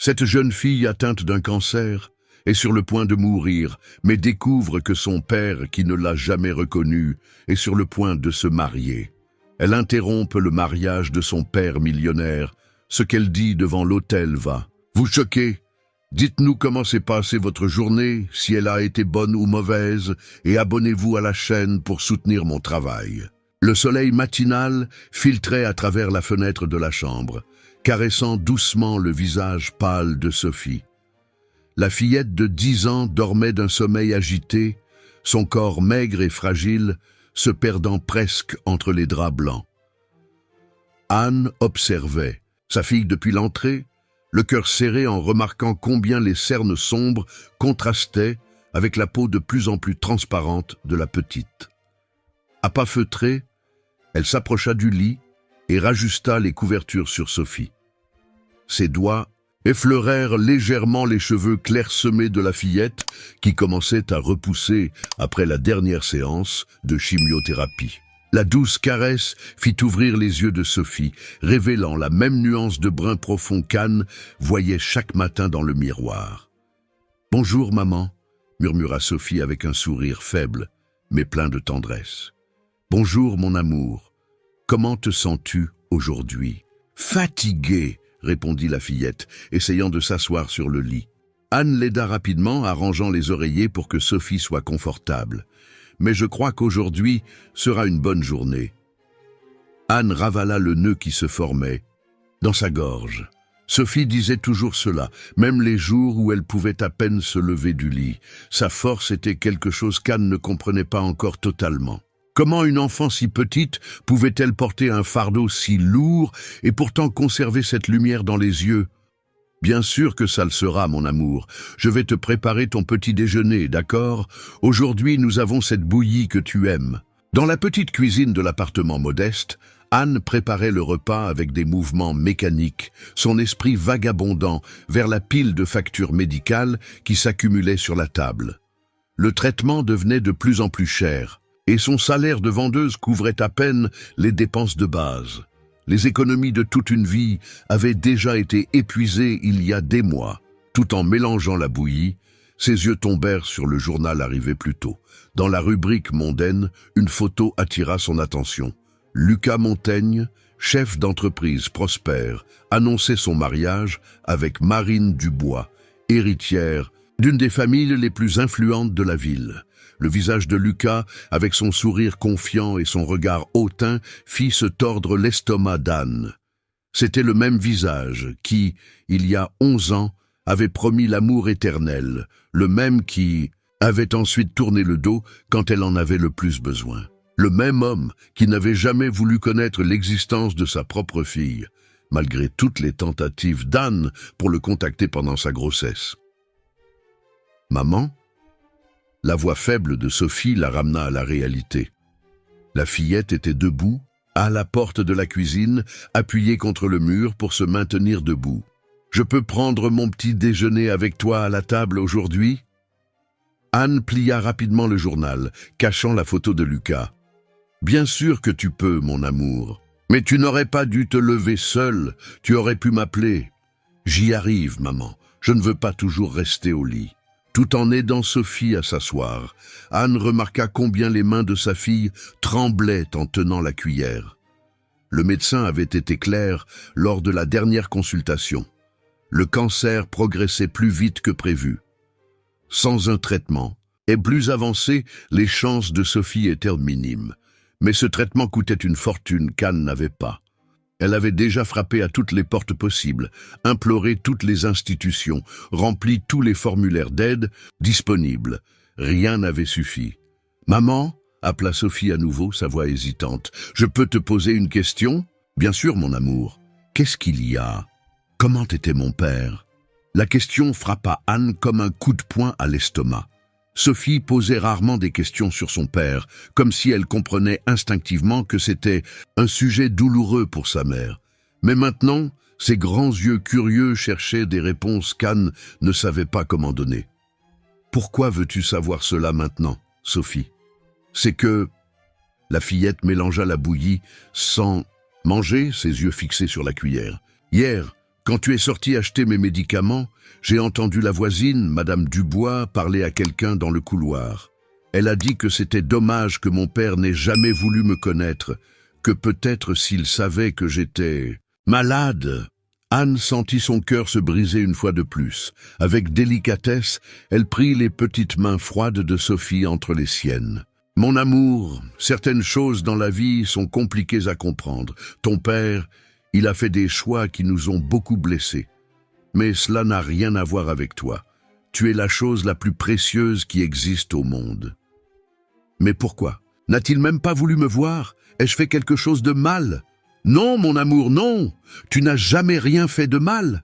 Cette jeune fille atteinte d'un cancer est sur le point de mourir, mais découvre que son père, qui ne l'a jamais reconnue, est sur le point de se marier. Elle interrompt le mariage de son père millionnaire. Ce qu'elle dit devant l'autel va: « Vous choquez? Dites-nous comment s'est passée votre journée, si elle a été bonne ou mauvaise, et abonnez-vous à la chaîne pour soutenir mon travail. » Le soleil matinal filtrait à travers la fenêtre de la chambre, caressant doucement le visage pâle de Sophie. La fillette de 10 ans dormait d'un sommeil agité, son corps maigre et fragile se perdant presque entre les draps blancs. Anne observait sa fille depuis l'entrée, le cœur serré en remarquant combien les cernes sombres contrastaient avec la peau de plus en plus transparente de la petite. À pas feutrés, elle s'approcha du lit et rajusta les couvertures sur Sophie. Ses doigts effleurèrent légèrement les cheveux clairsemés de la fillette qui commençait à repousser après la dernière séance de chimiothérapie. La douce caresse fit ouvrir les yeux de Sophie, révélant la même nuance de brun profond qu'Anne voyait chaque matin dans le miroir. « Bonjour, maman », murmura Sophie avec un sourire faible, mais plein de tendresse. « Bonjour, mon amour. Comment te sens-tu aujourd'hui ?»« Fatiguée », répondit la fillette, essayant de s'asseoir sur le lit. Anne l'aida rapidement, arrangeant les oreillers pour que Sophie soit confortable. « Mais je crois qu'aujourd'hui sera une bonne journée. » Anne ravala le nœud qui se formait dans sa gorge. Sophie disait toujours cela, même les jours où elle pouvait à peine se lever du lit. Sa force était quelque chose qu'Anne ne comprenait pas encore totalement. Comment une enfant si petite pouvait-elle porter un fardeau si lourd et pourtant conserver cette lumière dans les yeux? « Bien sûr que ça le sera, mon amour. Je vais te préparer ton petit déjeuner, d'accord? Aujourd'hui, nous avons cette bouillie que tu aimes. » Dans la petite cuisine de l'appartement modeste, Anne préparait le repas avec des mouvements mécaniques, son esprit vagabondant vers la pile de factures médicales qui s'accumulait sur la table. Le traitement devenait de plus en plus cher, et son salaire de vendeuse couvrait à peine les dépenses de base. Les économies de toute une vie avaient déjà été épuisées il y a des mois. Tout en mélangeant la bouillie, ses yeux tombèrent sur le journal arrivé plus tôt. Dans la rubrique mondaine, une photo attira son attention. Lucas Montaigne, chef d'entreprise prospère, annonçait son mariage avec Marine Dubois, héritière d'une des familles les plus influentes de la ville. Le visage de Lucas, avec son sourire confiant et son regard hautain, fit se tordre l'estomac d'Anne. C'était le même visage qui, il y a 11 ans, avait promis l'amour éternel, le même qui avait ensuite tourné le dos quand elle en avait le plus besoin. Le même homme qui n'avait jamais voulu connaître l'existence de sa propre fille, malgré toutes les tentatives d'Anne pour le contacter pendant sa grossesse. « Maman ?» La voix faible de Sophie la ramena à la réalité. La fillette était debout, à la porte de la cuisine, appuyée contre le mur pour se maintenir debout. « Je peux prendre mon petit déjeuner avec toi à la table aujourd'hui ?» Anne plia rapidement le journal, cachant la photo de Lucas. « Bien sûr que tu peux, mon amour. Mais tu n'aurais pas dû te lever seule, tu aurais pu m'appeler. »« J'y arrive, maman. Je ne veux pas toujours rester au lit. » Tout en aidant Sophie à s'asseoir, Anne remarqua combien les mains de sa fille tremblaient en tenant la cuillère. Le médecin avait été clair lors de la dernière consultation. Le cancer progressait plus vite que prévu. Sans un traitement, et plus avancé, les chances de Sophie étaient minimes. Mais ce traitement coûtait une fortune qu'Anne n'avait pas. Elle avait déjà frappé à toutes les portes possibles, imploré toutes les institutions, rempli tous les formulaires d'aide disponibles. Rien n'avait suffi. « Maman ?» appela Sophie à nouveau, sa voix hésitante. « Je peux te poser une question ?»« Bien sûr, mon amour. Qu'est-ce qu'il y a ? Comment était mon père ?» La question frappa Anne comme un coup de poing à l'estomac. Sophie posait rarement des questions sur son père, comme si elle comprenait instinctivement que c'était un sujet douloureux pour sa mère. Mais maintenant, ses grands yeux curieux cherchaient des réponses qu'Anne ne savait pas comment donner. « Pourquoi veux-tu savoir cela maintenant, Sophie ? C'est que... » La fillette mélangea la bouillie sans manger, ses yeux fixés sur la cuillère. « Hier, Quand tu es sorti acheter mes médicaments, j'ai entendu la voisine, Madame Dubois, parler à quelqu'un dans le couloir. Elle a dit que c'était dommage que mon père n'ait jamais voulu me connaître, que peut-être s'il savait que j'étais malade. Anne sentit son cœur se briser une fois de plus. Avec délicatesse, elle prit les petites mains froides de Sophie entre les siennes. « Mon amour, certaines choses dans la vie sont compliquées à comprendre. Ton père, il a fait des choix qui nous ont beaucoup blessés. Mais cela n'a rien à voir avec toi. Tu es la chose la plus précieuse qui existe au monde. » « Mais pourquoi? N'a-t-il même pas voulu me voir? Ai-je fait quelque chose de mal? » « Non, mon amour, non! Tu n'as jamais rien fait de mal. »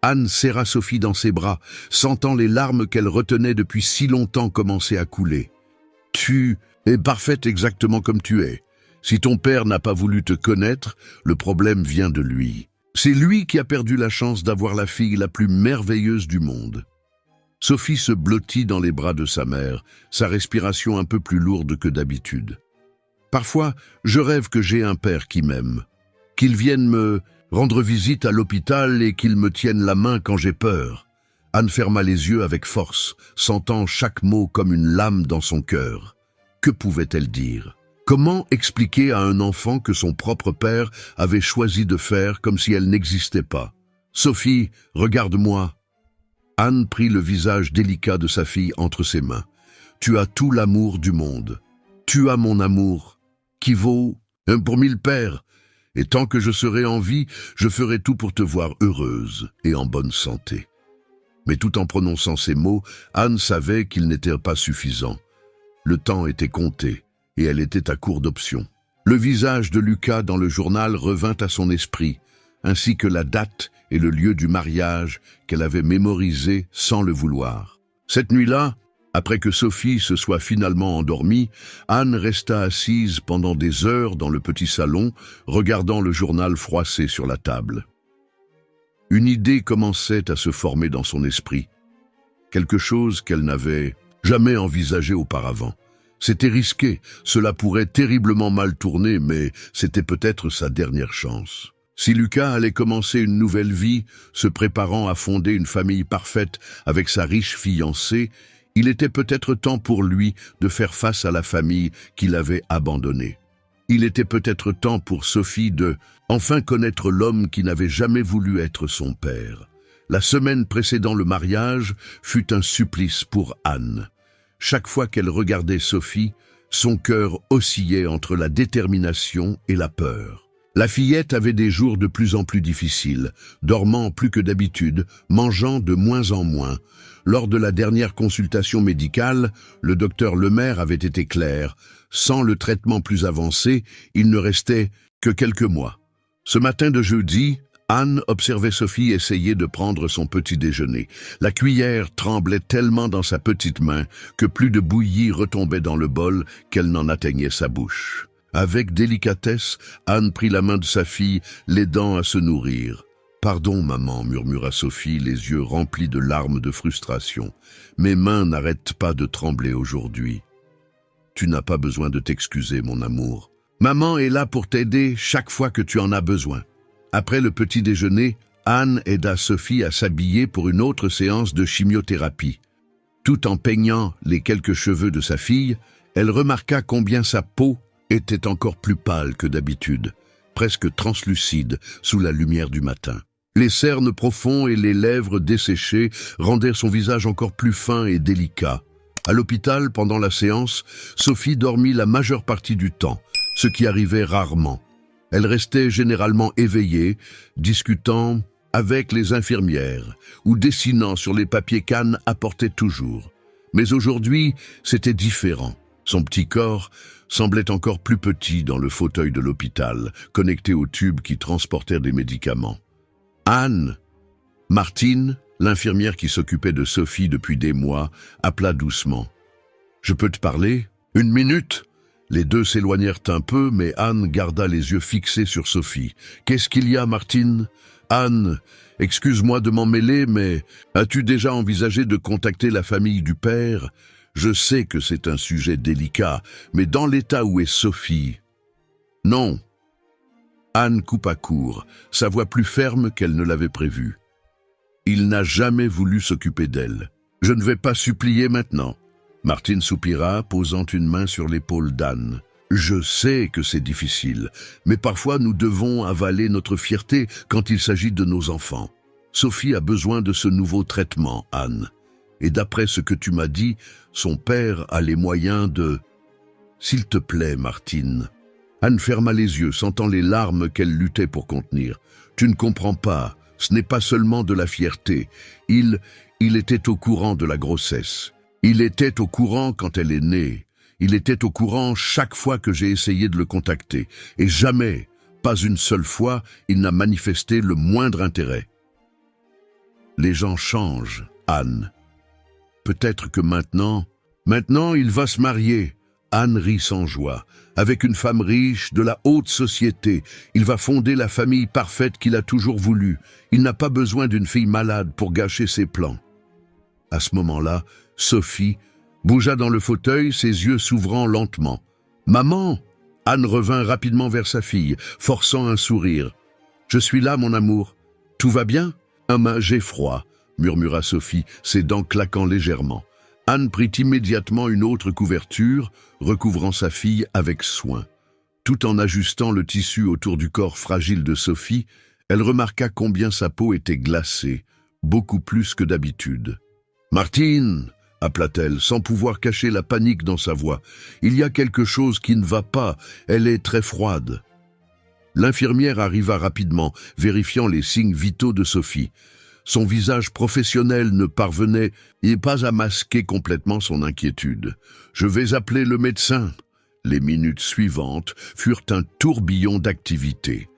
Anne serra Sophie dans ses bras, sentant les larmes qu'elle retenait depuis si longtemps commencer à couler. « Tu es parfaite exactement comme tu es. Si ton père n'a pas voulu te connaître, le problème vient de lui. C'est lui qui a perdu la chance d'avoir la fille la plus merveilleuse du monde. » Sophie se blottit dans les bras de sa mère, sa respiration un peu plus lourde que d'habitude. Parfois, je rêve que j'ai un père qui m'aime, qu'il vienne me rendre visite à l'hôpital et qu'il me tienne la main quand j'ai peur. Anne ferma les yeux avec force, sentant chaque mot comme une lame dans son cœur. Que pouvait-elle dire? Comment expliquer à un enfant que son propre père avait choisi de faire comme si elle n'existait pas? « Sophie, regarde-moi. » Anne prit le visage délicat de sa fille entre ses mains. « Tu as tout l'amour du monde. Tu as mon amour, qui vaut un pour 1000 pères. Et tant que je serai en vie, je ferai tout pour te voir heureuse et en bonne santé. » Mais tout en prononçant ces mots, Anne savait qu'ils n'étaient pas suffisants. Le temps était compté, et elle était à court d'options. Le visage de Lucas dans le journal revint à son esprit, ainsi que la date et le lieu du mariage qu'elle avait mémorisé sans le vouloir. Cette nuit-là, après que Sophie se soit finalement endormie, Anne resta assise pendant des heures dans le petit salon, regardant le journal froissé sur la table. Une idée commençait à se former dans son esprit, quelque chose qu'elle n'avait jamais envisagé auparavant. C'était risqué, cela pourrait terriblement mal tourner, mais c'était peut-être sa dernière chance. Si Lucas allait commencer une nouvelle vie, se préparant à fonder une famille parfaite avec sa riche fiancée, il était peut-être temps pour lui de faire face à la famille qu'il avait abandonnée. Il était peut-être temps pour Sophie de enfin connaître l'homme qui n'avait jamais voulu être son père. La semaine précédant le mariage fut un supplice pour Anne. Chaque fois qu'elle regardait Sophie, son cœur oscillait entre la détermination et la peur. La fillette avait des jours de plus en plus difficiles, dormant plus que d'habitude, mangeant de moins en moins. Lors de la dernière consultation médicale, le docteur Lemaire avait été clair. Sans le traitement plus avancé, il ne restait que quelques mois. Ce matin de jeudi, Anne observait Sophie essayer de prendre son petit déjeuner. La cuillère tremblait tellement dans sa petite main que plus de bouillie retombait dans le bol qu'elle n'en atteignait sa bouche. Avec délicatesse, Anne prit la main de sa fille, l'aidant à se nourrir. « Pardon, maman, » murmura Sophie, les yeux remplis de larmes de frustration. « Mes mains n'arrêtent pas de trembler aujourd'hui. »« Tu n'as pas besoin de t'excuser, mon amour. Maman est là pour t'aider chaque fois que tu en as besoin. » Après le petit déjeuner, Anne aida Sophie à s'habiller pour une autre séance de chimiothérapie. Tout en peignant les quelques cheveux de sa fille, elle remarqua combien sa peau était encore plus pâle que d'habitude, presque translucide sous la lumière du matin. Les cernes profonds et les lèvres desséchées rendaient son visage encore plus fin et délicat. À l'hôpital, pendant la séance, Sophie dormit la majeure partie du temps, ce qui arrivait rarement. Elle restait généralement éveillée, discutant avec les infirmières ou dessinant sur les papiers qu'Anne apportait toujours. Mais aujourd'hui, c'était différent. Son petit corps semblait encore plus petit dans le fauteuil de l'hôpital, connecté aux tubes qui transportèrent des médicaments. Anne, Martine, l'infirmière qui s'occupait de Sophie depuis des mois, appela doucement. « Je peux te parler? 1 minute ?» Les deux s'éloignèrent un peu, mais Anne garda les yeux fixés sur Sophie. « Qu'est-ce qu'il y a, Martine ?»« Anne, excuse-moi de m'en mêler, mais as-tu déjà envisagé de contacter la famille du père ? Je sais que c'est un sujet délicat, mais dans l'état où est Sophie... » « Non. Anne coupa court, sa voix plus ferme qu'elle ne l'avait prévu. Il n'a jamais voulu s'occuper d'elle. Je ne vais pas supplier maintenant. Martine soupira, posant une main sur l'épaule d'Anne. Je sais que c'est difficile, mais parfois nous devons avaler notre fierté quand il s'agit de nos enfants. Sophie a besoin de ce nouveau traitement, Anne. Et d'après ce que tu m'as dit, son père a les moyens de... S'il te plaît, Martine. Anne ferma les yeux, sentant les larmes qu'elle luttait pour contenir. Tu ne comprends pas, ce n'est pas seulement de la fierté. Il était au courant de la grossesse. Il était au courant quand elle est née. Il était au courant chaque fois que j'ai essayé de le contacter. Et jamais, pas une seule fois, il n'a manifesté le moindre intérêt. Les gens changent, Anne. Peut-être que maintenant il va se marier. Anne rit sans joie. Avec une femme riche, de la haute société, il va fonder la famille parfaite qu'il a toujours voulu. Il n'a pas besoin d'une fille malade pour gâcher ses plans. À ce moment-là, Sophie bougea dans le fauteuil, ses yeux s'ouvrant lentement. « Maman !» Anne revint rapidement vers sa fille, forçant un sourire. « Je suis là, mon amour. Tout va bien ?»« J'ai froid, » murmura Sophie, ses dents claquant légèrement. Anne prit immédiatement une autre couverture, recouvrant sa fille avec soin. Tout en ajustant le tissu autour du corps fragile de Sophie, elle remarqua combien sa peau était glacée, beaucoup plus que d'habitude. « Martine !» appela-t-elle, sans pouvoir cacher la panique dans sa voix. « Il y a quelque chose qui ne va pas, elle est très froide. » L'infirmière arriva rapidement, vérifiant les signes vitaux de Sophie. Son visage professionnel ne parvenait pas à masquer complètement son inquiétude. « Je vais appeler le médecin. » Les minutes suivantes furent un tourbillon d'activité.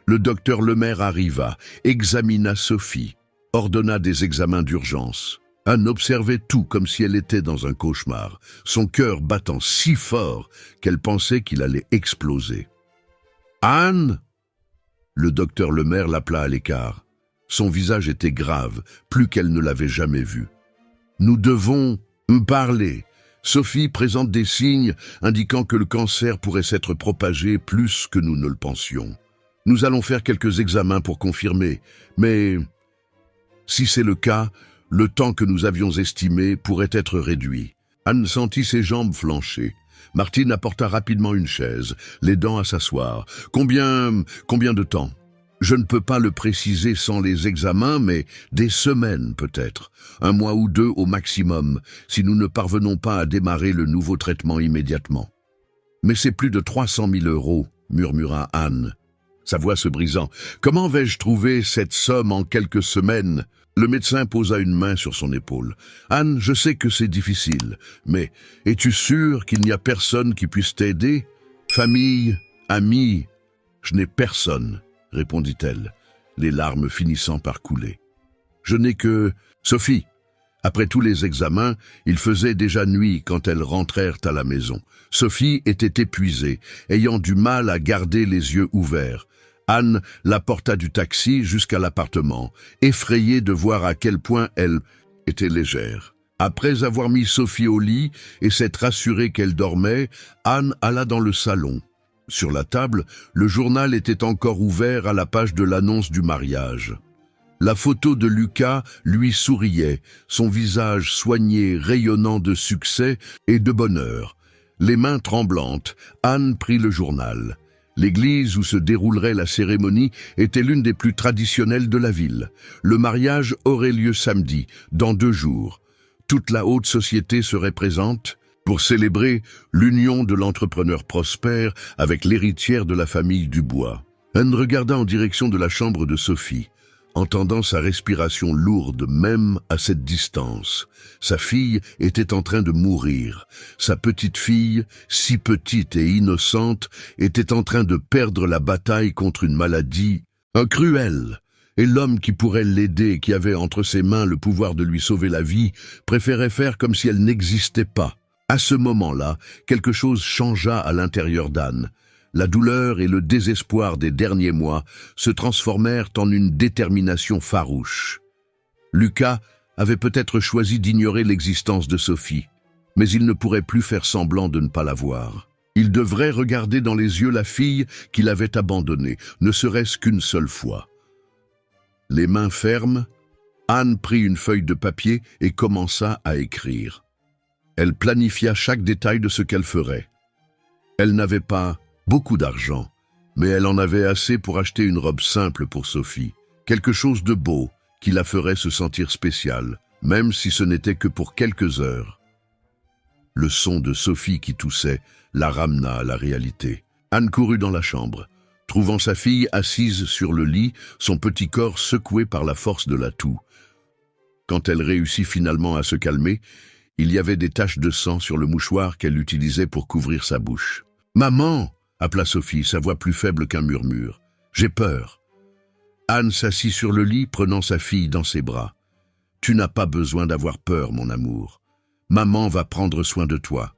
Le docteur Lemaire arriva, examina Sophie, ordonna des examens d'urgence. Anne observait tout comme si elle était dans un cauchemar, son cœur battant si fort qu'elle pensait qu'il allait exploser. « Anne !» Le docteur Lemaire l'appela à l'écart. Son visage était grave, plus qu'elle ne l'avait jamais vu. « Nous devons parler. Sophie présente des signes indiquant que le cancer pourrait s'être propagé plus que nous ne le pensions. Nous allons faire quelques examens pour confirmer, mais si c'est le cas, le temps que nous avions estimé pourrait être réduit. » Anne sentit ses jambes flancher. Martine apporta rapidement une chaise, l'aidant à s'asseoir. « Combien de temps ? Je ne peux pas le préciser sans les examens, mais des semaines peut-être. 1 mois ou 2 au maximum, si nous ne parvenons pas à démarrer le nouveau traitement immédiatement. »« Mais c'est plus de 300 000 €, murmura Anne, sa voix se brisant. « Comment vais-je trouver cette somme en quelques semaines ?» Le médecin posa une main sur son épaule. « Anne, je sais que c'est difficile, mais es-tu sûre qu'il n'y a personne qui puisse t'aider? Famille, amis, je n'ai personne, » répondit-elle, les larmes finissant par couler. « Je n'ai que Sophie. » Après tous les examens, il faisait déjà nuit quand elles rentrèrent à la maison. Sophie était épuisée, ayant du mal à garder les yeux ouverts. Anne la porta du taxi jusqu'à l'appartement, effrayée de voir à quel point elle était légère. Après avoir mis Sophie au lit et s'être rassurée qu'elle dormait, Anne alla dans le salon. Sur la table, le journal était encore ouvert à la page de l'annonce du mariage. La photo de Lucas lui souriait, son visage soigné rayonnant de succès et de bonheur. Les mains tremblantes, Anne prit le journal. L'église où se déroulerait la cérémonie était l'une des plus traditionnelles de la ville. Le mariage aurait lieu samedi, dans 2 jours. Toute la haute société serait présente pour célébrer l'union de l'entrepreneur prospère avec l'héritière de la famille Dubois. Anne regarda en direction de la chambre de Sophie, entendant sa respiration lourde même à cette distance. Sa fille était en train de mourir. Sa petite fille, si petite et innocente, était en train de perdre la bataille contre une maladie cruelle. Et l'homme qui pourrait l'aider, qui avait entre ses mains le pouvoir de lui sauver la vie, préférait faire comme si elle n'existait pas. À ce moment-là, quelque chose changea à l'intérieur d'Anne. La douleur et le désespoir des derniers mois se transformèrent en une détermination farouche. Lucas avait peut-être choisi d'ignorer l'existence de Sophie, mais il ne pourrait plus faire semblant de ne pas la voir. Il devrait regarder dans les yeux la fille qu'il avait abandonnée, ne serait-ce qu'une seule fois. Les mains fermes, Anne prit une feuille de papier et commença à écrire. Elle planifia chaque détail de ce qu'elle ferait. Elle n'avait pas beaucoup d'argent, mais elle en avait assez pour acheter une robe simple pour Sophie, quelque chose de beau qui la ferait se sentir spéciale, même si ce n'était que pour quelques heures. Le son de Sophie qui toussait la ramena à la réalité. Anne courut dans la chambre, trouvant sa fille assise sur le lit, son petit corps secoué par la force de la toux. Quand elle réussit finalement à se calmer, il y avait des taches de sang sur le mouchoir qu'elle utilisait pour couvrir sa bouche. « Maman !» appela Sophie, sa voix plus faible qu'un murmure. « J'ai peur. » Anne s'assit sur le lit, prenant sa fille dans ses bras. « Tu n'as pas besoin d'avoir peur, mon amour. Maman va prendre soin de toi.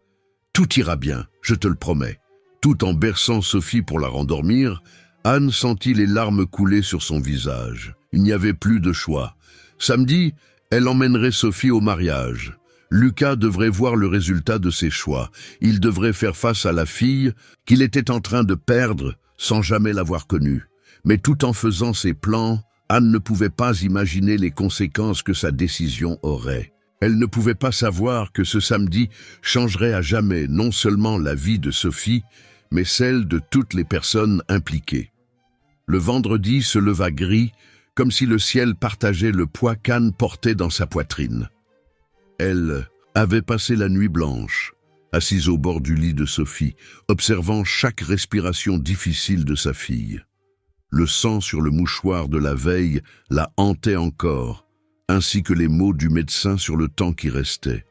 Tout ira bien, je te le promets. » Tout en berçant Sophie pour la rendormir, Anne sentit les larmes couler sur son visage. Il n'y avait plus de choix. Samedi, elle emmènerait Sophie au mariage. Lucas devrait voir le résultat de ses choix. Il devrait faire face à la fille qu'il était en train de perdre sans jamais l'avoir connue. Mais tout en faisant ses plans, Anne ne pouvait pas imaginer les conséquences que sa décision aurait. Elle ne pouvait pas savoir que ce samedi changerait à jamais non seulement la vie de Sophie, mais celle de toutes les personnes impliquées. Le vendredi se leva gris, comme si le ciel partageait le poids qu'Anne portait dans sa poitrine. Elle avait passé la nuit blanche, assise au bord du lit de Sophie, observant chaque respiration difficile de sa fille. Le sang sur le mouchoir de la veille la hantait encore, ainsi que les mots du médecin sur le temps qui restait.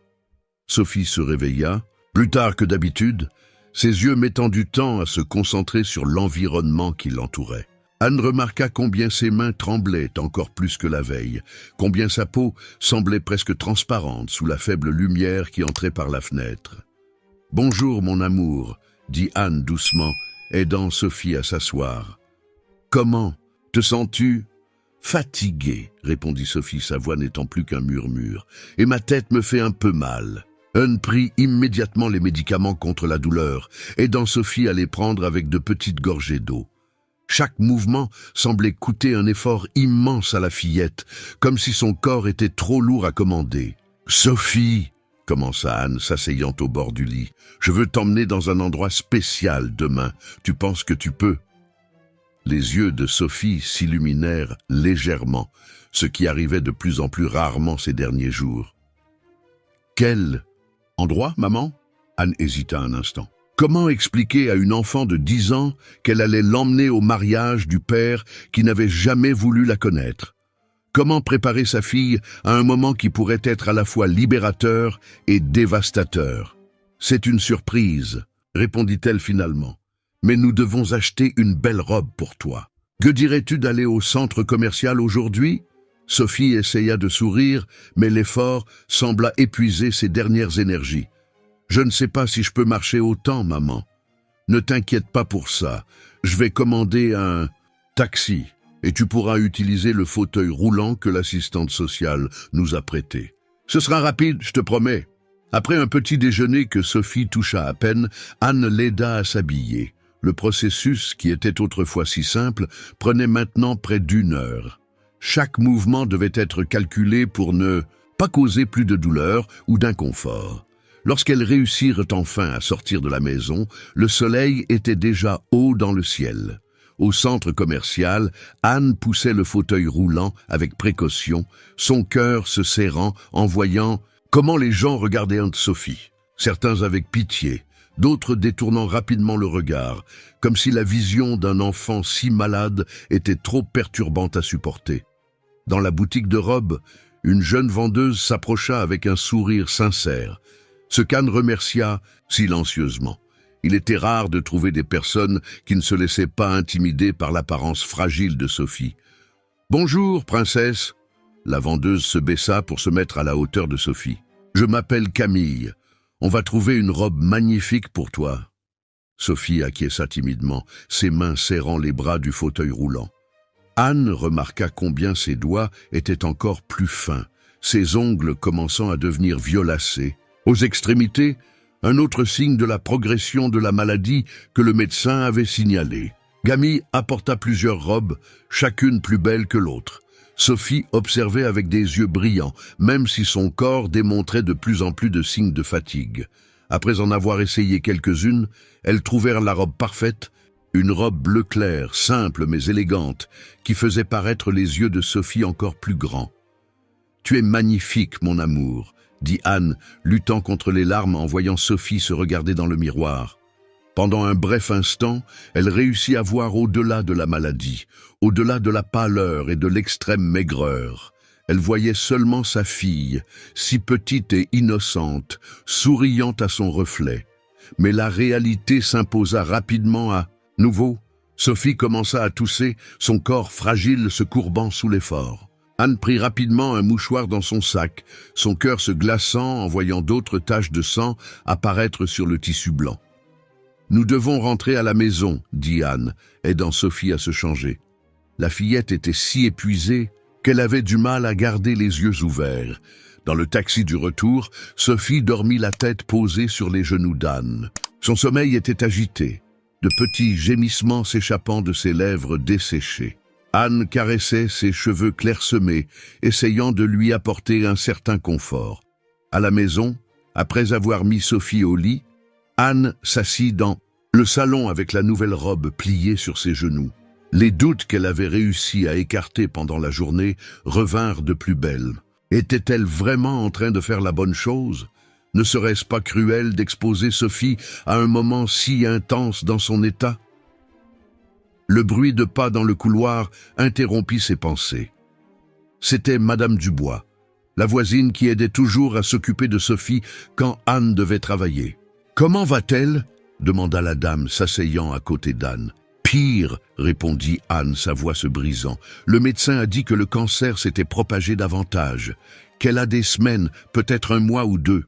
Sophie se réveilla, plus tard que d'habitude, ses yeux mettant du temps à se concentrer sur l'environnement qui l'entourait. Anne remarqua combien ses mains tremblaient encore plus que la veille, combien sa peau semblait presque transparente sous la faible lumière qui entrait par la fenêtre. « Bonjour, mon amour », dit Anne doucement, aidant Sophie à s'asseoir. « Comment te sens-tu » ? « Fatiguée, répondit Sophie, sa voix n'étant plus qu'un murmure, « et ma tête me fait un peu mal. » Anne prit immédiatement les médicaments contre la douleur, aidant Sophie à les prendre avec de petites gorgées d'eau. Chaque mouvement semblait coûter un effort immense à la fillette, comme si son corps était trop lourd à commander. « Sophie !» commença Anne, s'asseyant au bord du lit. « Je veux t'emmener dans un endroit spécial demain. Tu penses que tu peux ?» Les yeux de Sophie s'illuminèrent légèrement, ce qui arrivait de plus en plus rarement ces derniers jours. « Quel endroit, maman ?» Anne hésita un instant. Comment expliquer à une enfant de 10 ans qu'elle allait l'emmener au mariage du père qui n'avait jamais voulu la connaître? Comment préparer sa fille à un moment qui pourrait être à la fois libérateur et dévastateur? « C'est une surprise, » répondit-elle finalement. « Mais nous devons acheter une belle robe pour toi. Que dirais-tu d'aller au centre commercial aujourd'hui ?» Sophie essaya de sourire, mais l'effort sembla épuiser ses dernières énergies. « Je ne sais pas si je peux marcher autant, maman. Ne t'inquiète pas pour ça. Je vais commander un taxi et tu pourras utiliser le fauteuil roulant que l'assistante sociale nous a prêté. Ce sera rapide, je te promets. » Après un petit déjeuner que Sophie toucha à peine, Anne l'aida à s'habiller. Le processus, qui était autrefois si simple, prenait maintenant près d'1 heure. Chaque mouvement devait être calculé pour ne pas causer plus de douleur ou d'inconfort. Lorsqu'elles réussirent enfin à sortir de la maison, le soleil était déjà haut dans le ciel. Au centre commercial, Anne poussait le fauteuil roulant avec précaution, son cœur se serrant en voyant comment les gens regardaient Anne-Sophie. Certains avec pitié, d'autres détournant rapidement le regard, comme si la vision d'un enfant si malade était trop perturbante à supporter. Dans la boutique de robes, une jeune vendeuse s'approcha avec un sourire sincère, ce qu'Anne remercia silencieusement. Il était rare de trouver des personnes qui ne se laissaient pas intimider par l'apparence fragile de Sophie. « Bonjour, princesse !» La vendeuse se baissa pour se mettre à la hauteur de Sophie. « Je m'appelle Camille. On va trouver une robe magnifique pour toi. » Sophie acquiesça timidement, ses mains serrant les bras du fauteuil roulant. Anne remarqua combien ses doigts étaient encore plus fins, ses ongles commençant à devenir violacés. Aux extrémités, un autre signe de la progression de la maladie que le médecin avait signalé. Gamy apporta plusieurs robes, chacune plus belle que l'autre. Sophie observait avec des yeux brillants, même si son corps démontrait de plus en plus de signes de fatigue. Après en avoir essayé quelques-unes, elles trouvèrent la robe parfaite, une robe bleu clair, simple mais élégante, qui faisait paraître les yeux de Sophie encore plus grands. « Tu es magnifique, mon amour », dit Anne, luttant contre les larmes en voyant Sophie se regarder dans le miroir. Pendant un bref instant, elle réussit à voir au-delà de la maladie, au-delà de la pâleur et de l'extrême maigreur. Elle voyait seulement sa fille, si petite et innocente, souriant à son reflet. Mais la réalité s'imposa rapidement à nouveau. Sophie commença à tousser, son corps fragile se courbant sous l'effort. Anne prit rapidement un mouchoir dans son sac, son cœur se glaçant en voyant d'autres taches de sang apparaître sur le tissu blanc. « Nous devons rentrer à la maison, » dit Anne, aidant Sophie à se changer. La fillette était si épuisée qu'elle avait du mal à garder les yeux ouverts. Dans le taxi du retour, Sophie dormit la tête posée sur les genoux d'Anne. Son sommeil était agité, de petits gémissements s'échappant de ses lèvres desséchées. Anne caressait ses cheveux clairsemés, essayant de lui apporter un certain confort. À la maison, après avoir mis Sophie au lit, Anne s'assit dans le salon avec la nouvelle robe pliée sur ses genoux. Les doutes qu'elle avait réussi à écarter pendant la journée revinrent de plus belle. Était-elle vraiment en train de faire la bonne chose? Ne serait-ce pas cruel d'exposer Sophie à un moment si intense dans son état? Le bruit de pas dans le couloir interrompit ses pensées. C'était Madame Dubois, la voisine qui aidait toujours à s'occuper de Sophie quand Anne devait travailler. « Comment va-t-elle » demanda la dame, s'asseyant à côté d'Anne. « Pire, » répondit Anne, sa voix se brisant. « Le médecin a dit que le cancer s'était propagé davantage, qu'elle a des semaines, peut-être un mois ou deux. »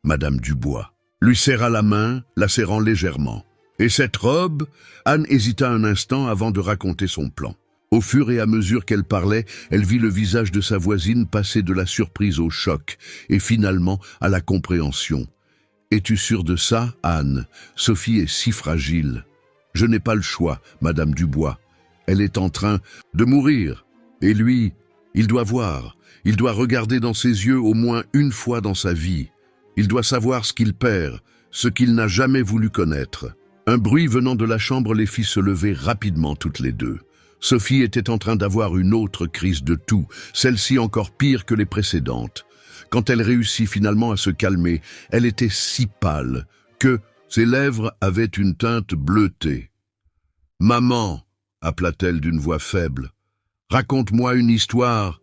Madame Dubois lui serra la main, la serrant légèrement. « Et cette robe ?» Anne hésita un instant avant de raconter son plan. Au fur et à mesure qu'elle parlait, elle vit le visage de sa voisine passer de la surprise au choc et finalement à la compréhension. « Es-tu sûre de ça, Anne? Sophie est si fragile. »« Je n'ai pas le choix, Madame Dubois. Elle est en train de mourir. Et lui, il doit voir. Il doit regarder dans ses yeux au moins une fois dans sa vie. Il doit savoir ce qu'il perd, ce qu'il n'a jamais voulu connaître. » Un bruit venant de la chambre les fit se lever rapidement toutes les deux. Sophie était en train d'avoir une autre crise de toux, celle-ci encore pire que les précédentes. Quand elle réussit finalement à se calmer, elle était si pâle que ses lèvres avaient une teinte bleutée. « Maman !» appela-t-elle d'une voix faible. « Raconte-moi une histoire,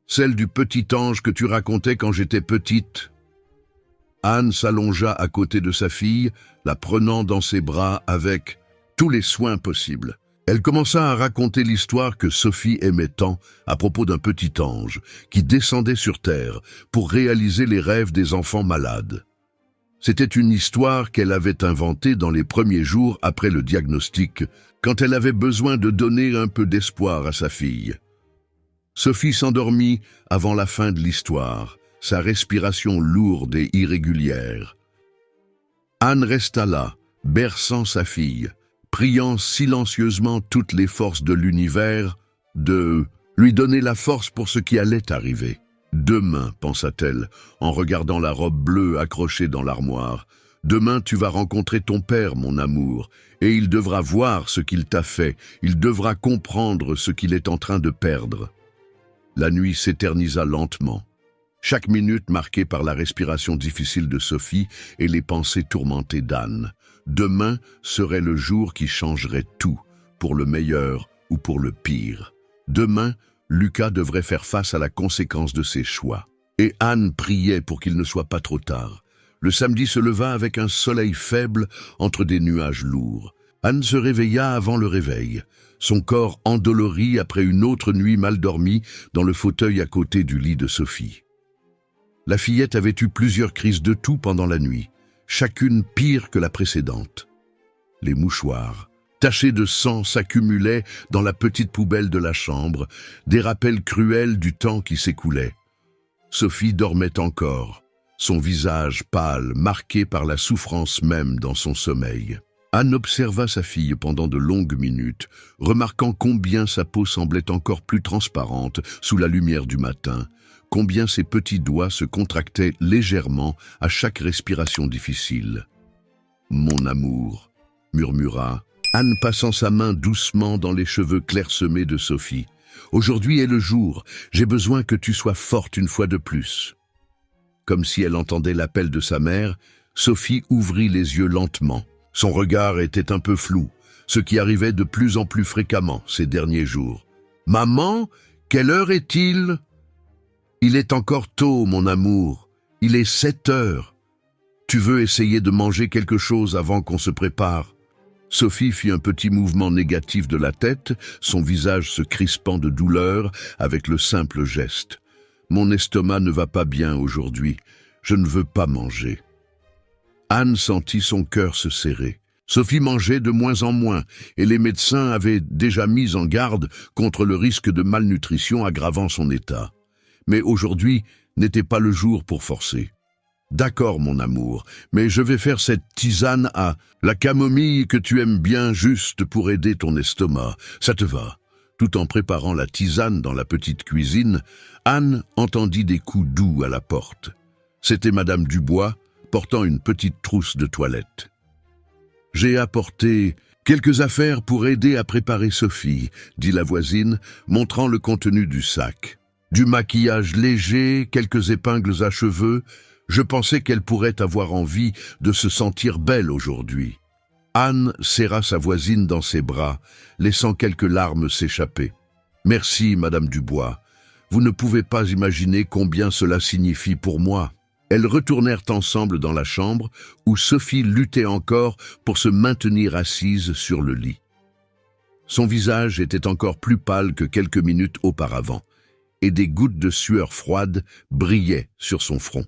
celle du petit ange que tu racontais quand j'étais petite. » Anne s'allongea à côté de sa fille, la prenant dans ses bras avec tous les soins possibles. Elle commença à raconter l'histoire que Sophie aimait tant à propos d'un petit ange qui descendait sur terre pour réaliser les rêves des enfants malades. C'était une histoire qu'elle avait inventée dans les premiers jours après le diagnostic, quand elle avait besoin de donner un peu d'espoir à sa fille. Sophie s'endormit avant la fin de l'histoire, sa respiration lourde et irrégulière. Anne resta là, berçant sa fille, priant silencieusement toutes les forces de l'univers de lui donner la force pour ce qui allait arriver. « Demain, pensa-t-elle, en regardant la robe bleue accrochée dans l'armoire, demain tu vas rencontrer ton père, mon amour, et il devra voir ce qu'il t'a fait, il devra comprendre ce qu'il est en train de perdre. » La nuit s'éternisa lentement. Chaque minute marquée par la respiration difficile de Sophie et les pensées tourmentées d'Anne. Demain serait le jour qui changerait tout, pour le meilleur ou pour le pire. Demain, Lucas devrait faire face à la conséquence de ses choix. Et Anne priait pour qu'il ne soit pas trop tard. Le samedi se leva avec un soleil faible entre des nuages lourds. Anne se réveilla avant le réveil, son corps endolori après une autre nuit mal dormie dans le fauteuil à côté du lit de Sophie. La fillette avait eu plusieurs crises de toux pendant la nuit, chacune pire que la précédente. Les mouchoirs, tachés de sang, s'accumulaient dans la petite poubelle de la chambre, des rappels cruels du temps qui s'écoulait. Sophie dormait encore, son visage pâle, marqué par la souffrance même dans son sommeil. Anne observa sa fille pendant de longues minutes, remarquant combien sa peau semblait encore plus transparente sous la lumière du matin, combien ses petits doigts se contractaient légèrement à chaque respiration difficile. « Mon amour », murmura Anne, passant sa main doucement dans les cheveux clairsemés de Sophie. « Aujourd'hui est le jour, j'ai besoin que tu sois forte une fois de plus. » Comme si elle entendait l'appel de sa mère, Sophie ouvrit les yeux lentement. Son regard était un peu flou, ce qui arrivait de plus en plus fréquemment ces derniers jours. « Maman, quelle heure est-il ?»« Il est encore tôt, mon amour. Il est 7 heures. Tu veux essayer de manger quelque chose avant qu'on se prépare ?» Sophie fit un petit mouvement négatif de la tête, son visage se crispant de douleur avec le simple geste. « Mon estomac ne va pas bien aujourd'hui. Je ne veux pas manger. » Anne sentit son cœur se serrer. Sophie mangeait de moins en moins et les médecins avaient déjà mis en garde contre le risque de malnutrition aggravant son état. Mais aujourd'hui n'était pas le jour pour forcer. « D'accord, mon amour, mais je vais faire cette tisane à la camomille que tu aimes bien juste pour aider ton estomac. Ça te va ?» Tout en préparant la tisane dans la petite cuisine, Anne entendit des coups doux à la porte. C'était Madame Dubois, portant une petite trousse de toilette. « J'ai apporté quelques affaires pour aider à préparer Sophie, » dit la voisine, montrant le contenu du sac. « Du maquillage léger, quelques épingles à cheveux. Je pensais qu'elle pourrait avoir envie de se sentir belle aujourd'hui. » Anne serra sa voisine dans ses bras, laissant quelques larmes s'échapper. « Merci, Madame Dubois. Vous ne pouvez pas imaginer combien cela signifie pour moi. » Elles retournèrent ensemble dans la chambre où Sophie luttait encore pour se maintenir assise sur le lit. Son visage était encore plus pâle que quelques minutes auparavant, et des gouttes de sueur froide brillaient sur son front.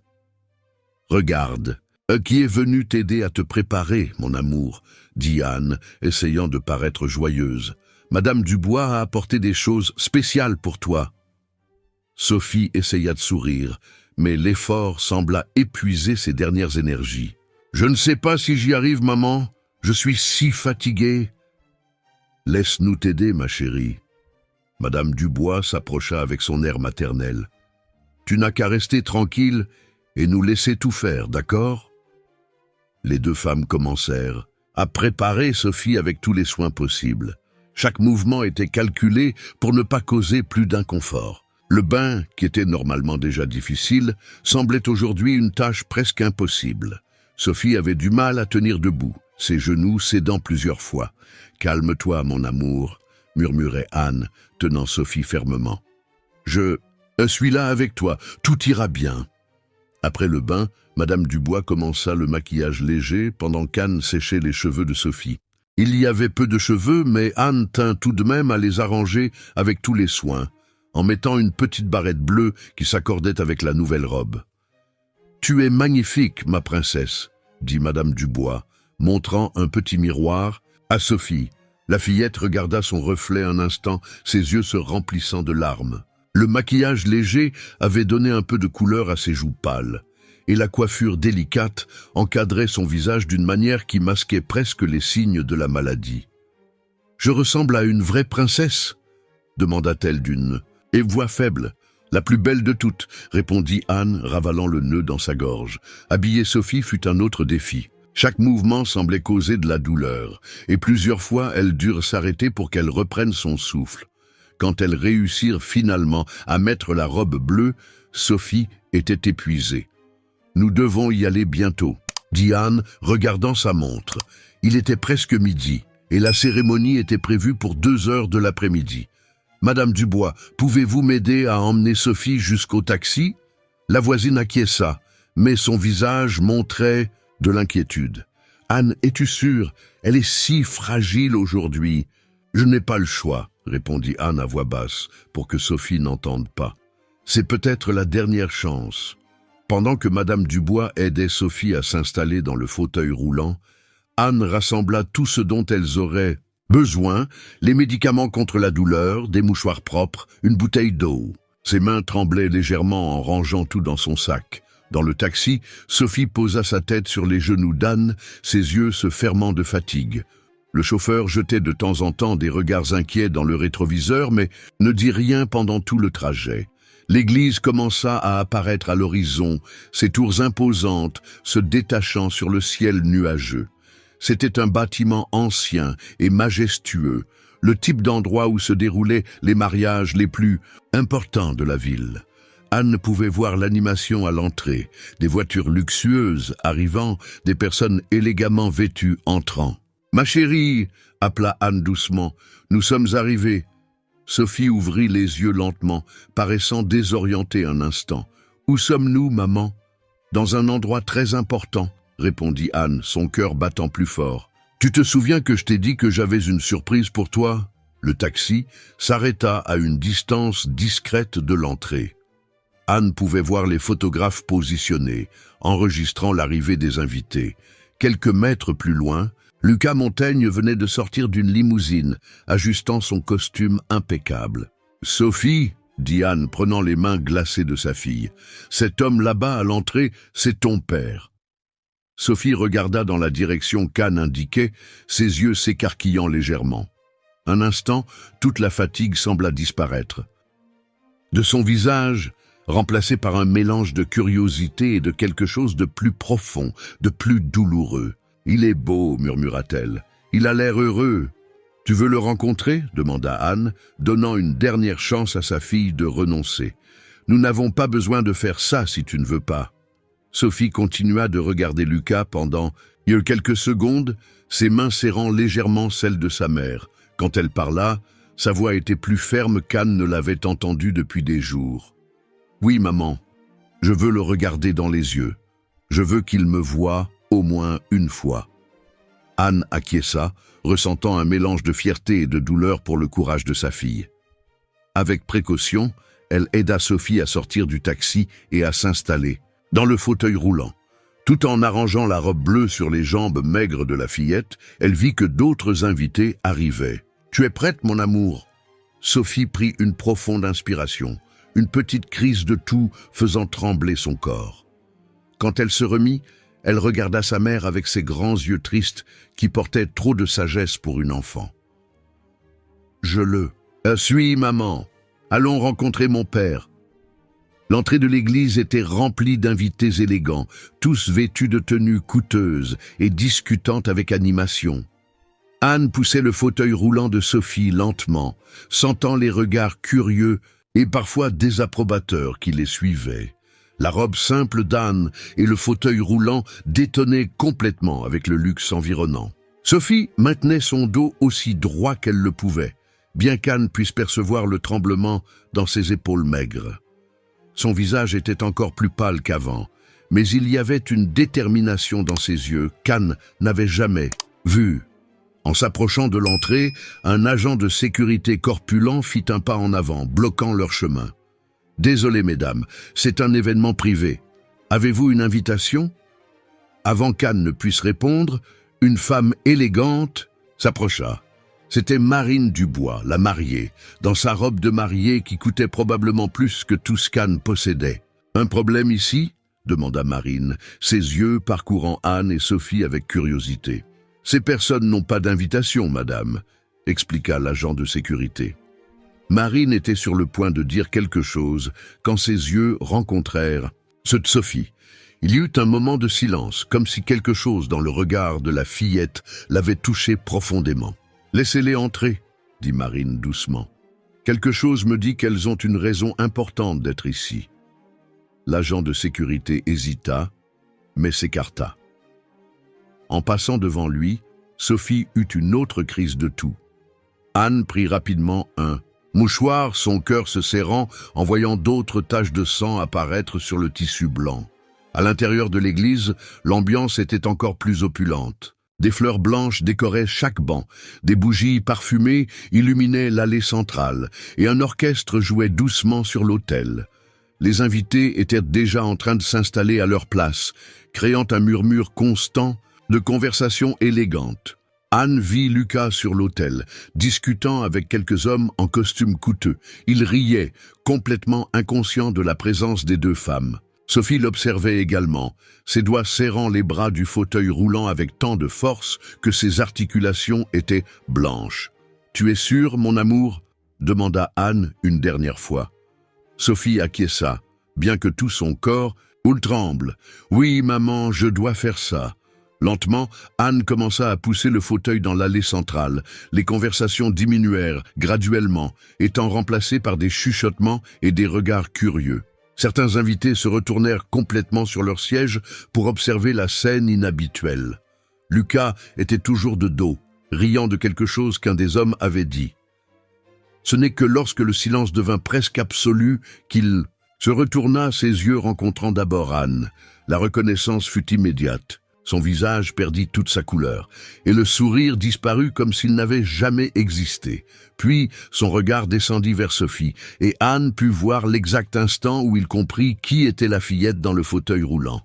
« Regarde, qui est venu t'aider à te préparer, mon amour ?» dit Anne, essayant de paraître joyeuse. « Madame Dubois a apporté des choses spéciales pour toi. » Sophie essaya de sourire, mais l'effort sembla épuiser ses dernières énergies. « Je ne sais pas si j'y arrive, maman. Je suis si fatiguée. »« Laisse-nous t'aider, ma chérie. » Madame Dubois s'approcha avec son air maternel. « Tu n'as qu'à rester tranquille et nous laisser tout faire, d'accord ?» Les deux femmes commencèrent à préparer Sophie avec tous les soins possibles. Chaque mouvement était calculé pour ne pas causer plus d'inconfort. Le bain, qui était normalement déjà difficile, semblait aujourd'hui une tâche presque impossible. Sophie avait du mal à tenir debout, ses genoux cédant plusieurs fois. « Calme-toi, mon amour », murmurait Anne, tenant Sophie fermement. « Je suis là avec toi, tout ira bien. » Après le bain, Madame Dubois commença le maquillage léger pendant qu'Anne séchait les cheveux de Sophie. Il y avait peu de cheveux, mais Anne tint tout de même à les arranger avec tous les soins, en mettant une petite barrette bleue qui s'accordait avec la nouvelle robe. « Tu es magnifique, ma princesse », dit Madame Dubois, montrant un petit miroir à Sophie. La fillette regarda son reflet un instant, ses yeux se remplissant de larmes. Le maquillage léger avait donné un peu de couleur à ses joues pâles, et la coiffure délicate encadrait son visage d'une manière qui masquait presque les signes de la maladie. « Je ressemble à une vraie princesse ?» demanda-t-elle d'une voix faible. « La plus belle de toutes », répondit Anne, ravalant le nœud dans sa gorge. Habiller Sophie fut un autre défi. Chaque mouvement semblait causer de la douleur, et plusieurs fois elles durent s'arrêter pour qu'elle reprenne son souffle. Quand elles réussirent finalement à mettre la robe bleue, Sophie était épuisée. « Nous devons y aller bientôt », dit Anne, regardant sa montre. Il était presque midi, et la cérémonie était prévue pour 2 heures de l'après-midi. « Madame Dubois, pouvez-vous m'aider à emmener Sophie jusqu'au taxi ?» La voisine acquiesça, mais son visage montrait de l'inquiétude. « Anne, es-tu sûre? Elle est si fragile aujourd'hui. »« Je n'ai pas le choix, » répondit Anne à voix basse, pour que Sophie n'entende pas. « C'est peut-être la dernière chance. » Pendant que Madame Dubois aidait Sophie à s'installer dans le fauteuil roulant, Anne rassembla tout ce dont elles auraient besoin, les médicaments contre la douleur, des mouchoirs propres, une bouteille d'eau. Ses mains tremblaient légèrement en rangeant tout dans son sac. Dans le taxi, Sophie posa sa tête sur les genoux d'Anne, ses yeux se fermant de fatigue. Le chauffeur jetait de temps en temps des regards inquiets dans le rétroviseur, mais ne dit rien pendant tout le trajet. L'église commença à apparaître à l'horizon, ses tours imposantes se détachant sur le ciel nuageux. C'était un bâtiment ancien et majestueux, le type d'endroit où se déroulaient les mariages les plus importants de la ville. Anne pouvait voir l'animation à l'entrée, des voitures luxueuses arrivant, des personnes élégamment vêtues entrant. « Ma chérie !» appela Anne doucement. « Nous sommes arrivés. » Sophie ouvrit les yeux lentement, paraissant désorientée un instant. « Où sommes-nous, maman ?»« Dans un endroit très important, » répondit Anne, son cœur battant plus fort. « Tu te souviens que je t'ai dit que j'avais une surprise pour toi ?» Le taxi s'arrêta à une distance discrète de l'entrée. Anne pouvait voir les photographes positionnés, enregistrant l'arrivée des invités. Quelques mètres plus loin, Lucas Montaigne venait de sortir d'une limousine, ajustant son costume impeccable. « Sophie !» dit Anne, prenant les mains glacées de sa fille. « Cet homme là-bas à l'entrée, c'est ton père. » Sophie regarda dans la direction qu'Anne indiquait, ses yeux s'écarquillant légèrement. Un instant, toute la fatigue sembla disparaître. De son visage, remplacé par un mélange de curiosité et de quelque chose de plus profond, de plus douloureux. « Il est beau, murmura-t-elle. Il a l'air heureux. Tu veux le rencontrer ?» demanda Anne, donnant une dernière chance à sa fille de renoncer. « Nous n'avons pas besoin de faire ça si tu ne veux pas. » Sophie continua de regarder Lucas pendant quelques secondes, ses mains serrant légèrement celles de sa mère. Quand elle parla, sa voix était plus ferme qu'Anne ne l'avait entendue depuis des jours. « Oui, maman, je veux le regarder dans les yeux. Je veux qu'il me voie au moins une fois. » Anne acquiesça, ressentant un mélange de fierté et de douleur pour le courage de sa fille. Avec précaution, elle aida Sophie à sortir du taxi et à s'installer, dans le fauteuil roulant. Tout en arrangeant la robe bleue sur les jambes maigres de la fillette, elle vit que d'autres invités arrivaient. « Tu es prête, mon amour ?» Sophie prit une profonde inspiration, une petite crise de toux faisant trembler son corps. Quand elle se remit, elle regarda sa mère avec ses grands yeux tristes qui portaient trop de sagesse pour une enfant. « Je le suis, maman. Allons rencontrer mon père. » L'entrée de l'église était remplie d'invités élégants, tous vêtus de tenues coûteuses et discutant avec animation. Anne poussait le fauteuil roulant de Sophie lentement, sentant les regards curieux et parfois désapprobateurs qui les suivaient. La robe simple d'Anne et le fauteuil roulant détonnaient complètement avec le luxe environnant. Sophie maintenait son dos aussi droit qu'elle le pouvait, bien qu'Anne puisse percevoir le tremblement dans ses épaules maigres. Son visage était encore plus pâle qu'avant, mais il y avait une détermination dans ses yeux qu'Anne n'avait jamais vue. En s'approchant de l'entrée, un agent de sécurité corpulent fit un pas en avant, bloquant leur chemin. « Désolé, mesdames, c'est un événement privé. Avez-vous une invitation ?» Avant qu'Anne ne puisse répondre, une femme élégante s'approcha. C'était Marine Dubois, la mariée, dans sa robe de mariée qui coûtait probablement plus que tout ce qu'Anne possédait. « Un problème ici ?» demanda Marine, ses yeux parcourant Anne et Sophie avec curiosité. « Ces personnes n'ont pas d'invitation, madame, » expliqua l'agent de sécurité. Marine était sur le point de dire quelque chose quand ses yeux rencontrèrent ceux de Sophie. Il y eut un moment de silence, comme si quelque chose dans le regard de la fillette l'avait touché profondément. « Laissez-les entrer, » dit Marine doucement. « Quelque chose me dit qu'elles ont une raison importante d'être ici. » L'agent de sécurité hésita, mais s'écarta. En passant devant lui, Sophie eut une autre crise de toux. Anne prit rapidement un mouchoir, son cœur se serrant en voyant d'autres taches de sang apparaître sur le tissu blanc. À l'intérieur de l'église, l'ambiance était encore plus opulente. Des fleurs blanches décoraient chaque banc, des bougies parfumées illuminaient l'allée centrale, et un orchestre jouait doucement sur l'autel. Les invités étaient déjà en train de s'installer à leur place, créant un murmure constant de conversation élégante. Anne vit Lucas sur l'autel, discutant avec quelques hommes en costume coûteux. Il riait, complètement inconscient de la présence des deux femmes. Sophie l'observait également, ses doigts serrant les bras du fauteuil roulant avec tant de force que ses articulations étaient blanches. « Tu es sûr, mon amour ?» demanda Anne une dernière fois. Sophie acquiesça, bien que tout son corps tremble. « Oui, maman, je dois faire ça. » Lentement, Anne commença à pousser le fauteuil dans l'allée centrale. Les conversations diminuèrent graduellement, étant remplacées par des chuchotements et des regards curieux. Certains invités se retournèrent complètement sur leur siège pour observer la scène inhabituelle. Lucas était toujours de dos, riant de quelque chose qu'un des hommes avait dit. Ce n'est que lorsque le silence devint presque absolu qu'il se retourna, ses yeux rencontrant d'abord Anne. La reconnaissance fut immédiate. Son visage perdit toute sa couleur, et le sourire disparut comme s'il n'avait jamais existé. Puis son regard descendit vers Sophie, et Anne put voir l'exact instant où il comprit qui était la fillette dans le fauteuil roulant.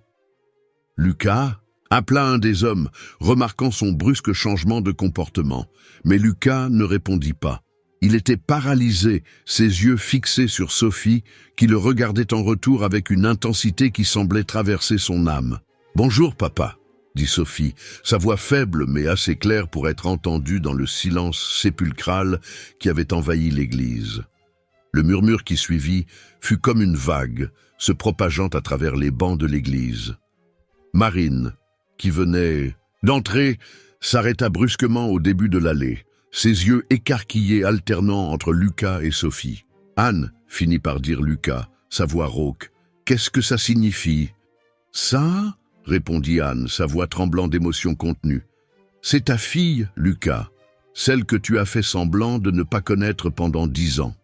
Lucas appela un des hommes, remarquant son brusque changement de comportement. Mais Lucas ne répondit pas. Il était paralysé, ses yeux fixés sur Sophie, qui le regardait en retour avec une intensité qui semblait traverser son âme. « Bonjour, papa », dit Sophie, sa voix faible mais assez claire pour être entendue dans le silence sépulcral qui avait envahi l'église. Le murmure qui suivit fut comme une vague, se propageant à travers les bancs de l'église. Marine, qui venait d'entrer, s'arrêta brusquement au début de l'allée, ses yeux écarquillés alternant entre Lucas et Sophie. « Anne, » finit par dire Lucas, sa voix rauque, « qu'est-ce que ça signifie ?»« Ça ?» répondit Anne, sa voix tremblant d'émotion contenue. « C'est ta fille, Lucas, celle que tu as fait semblant de ne pas connaître pendant 10 ans. »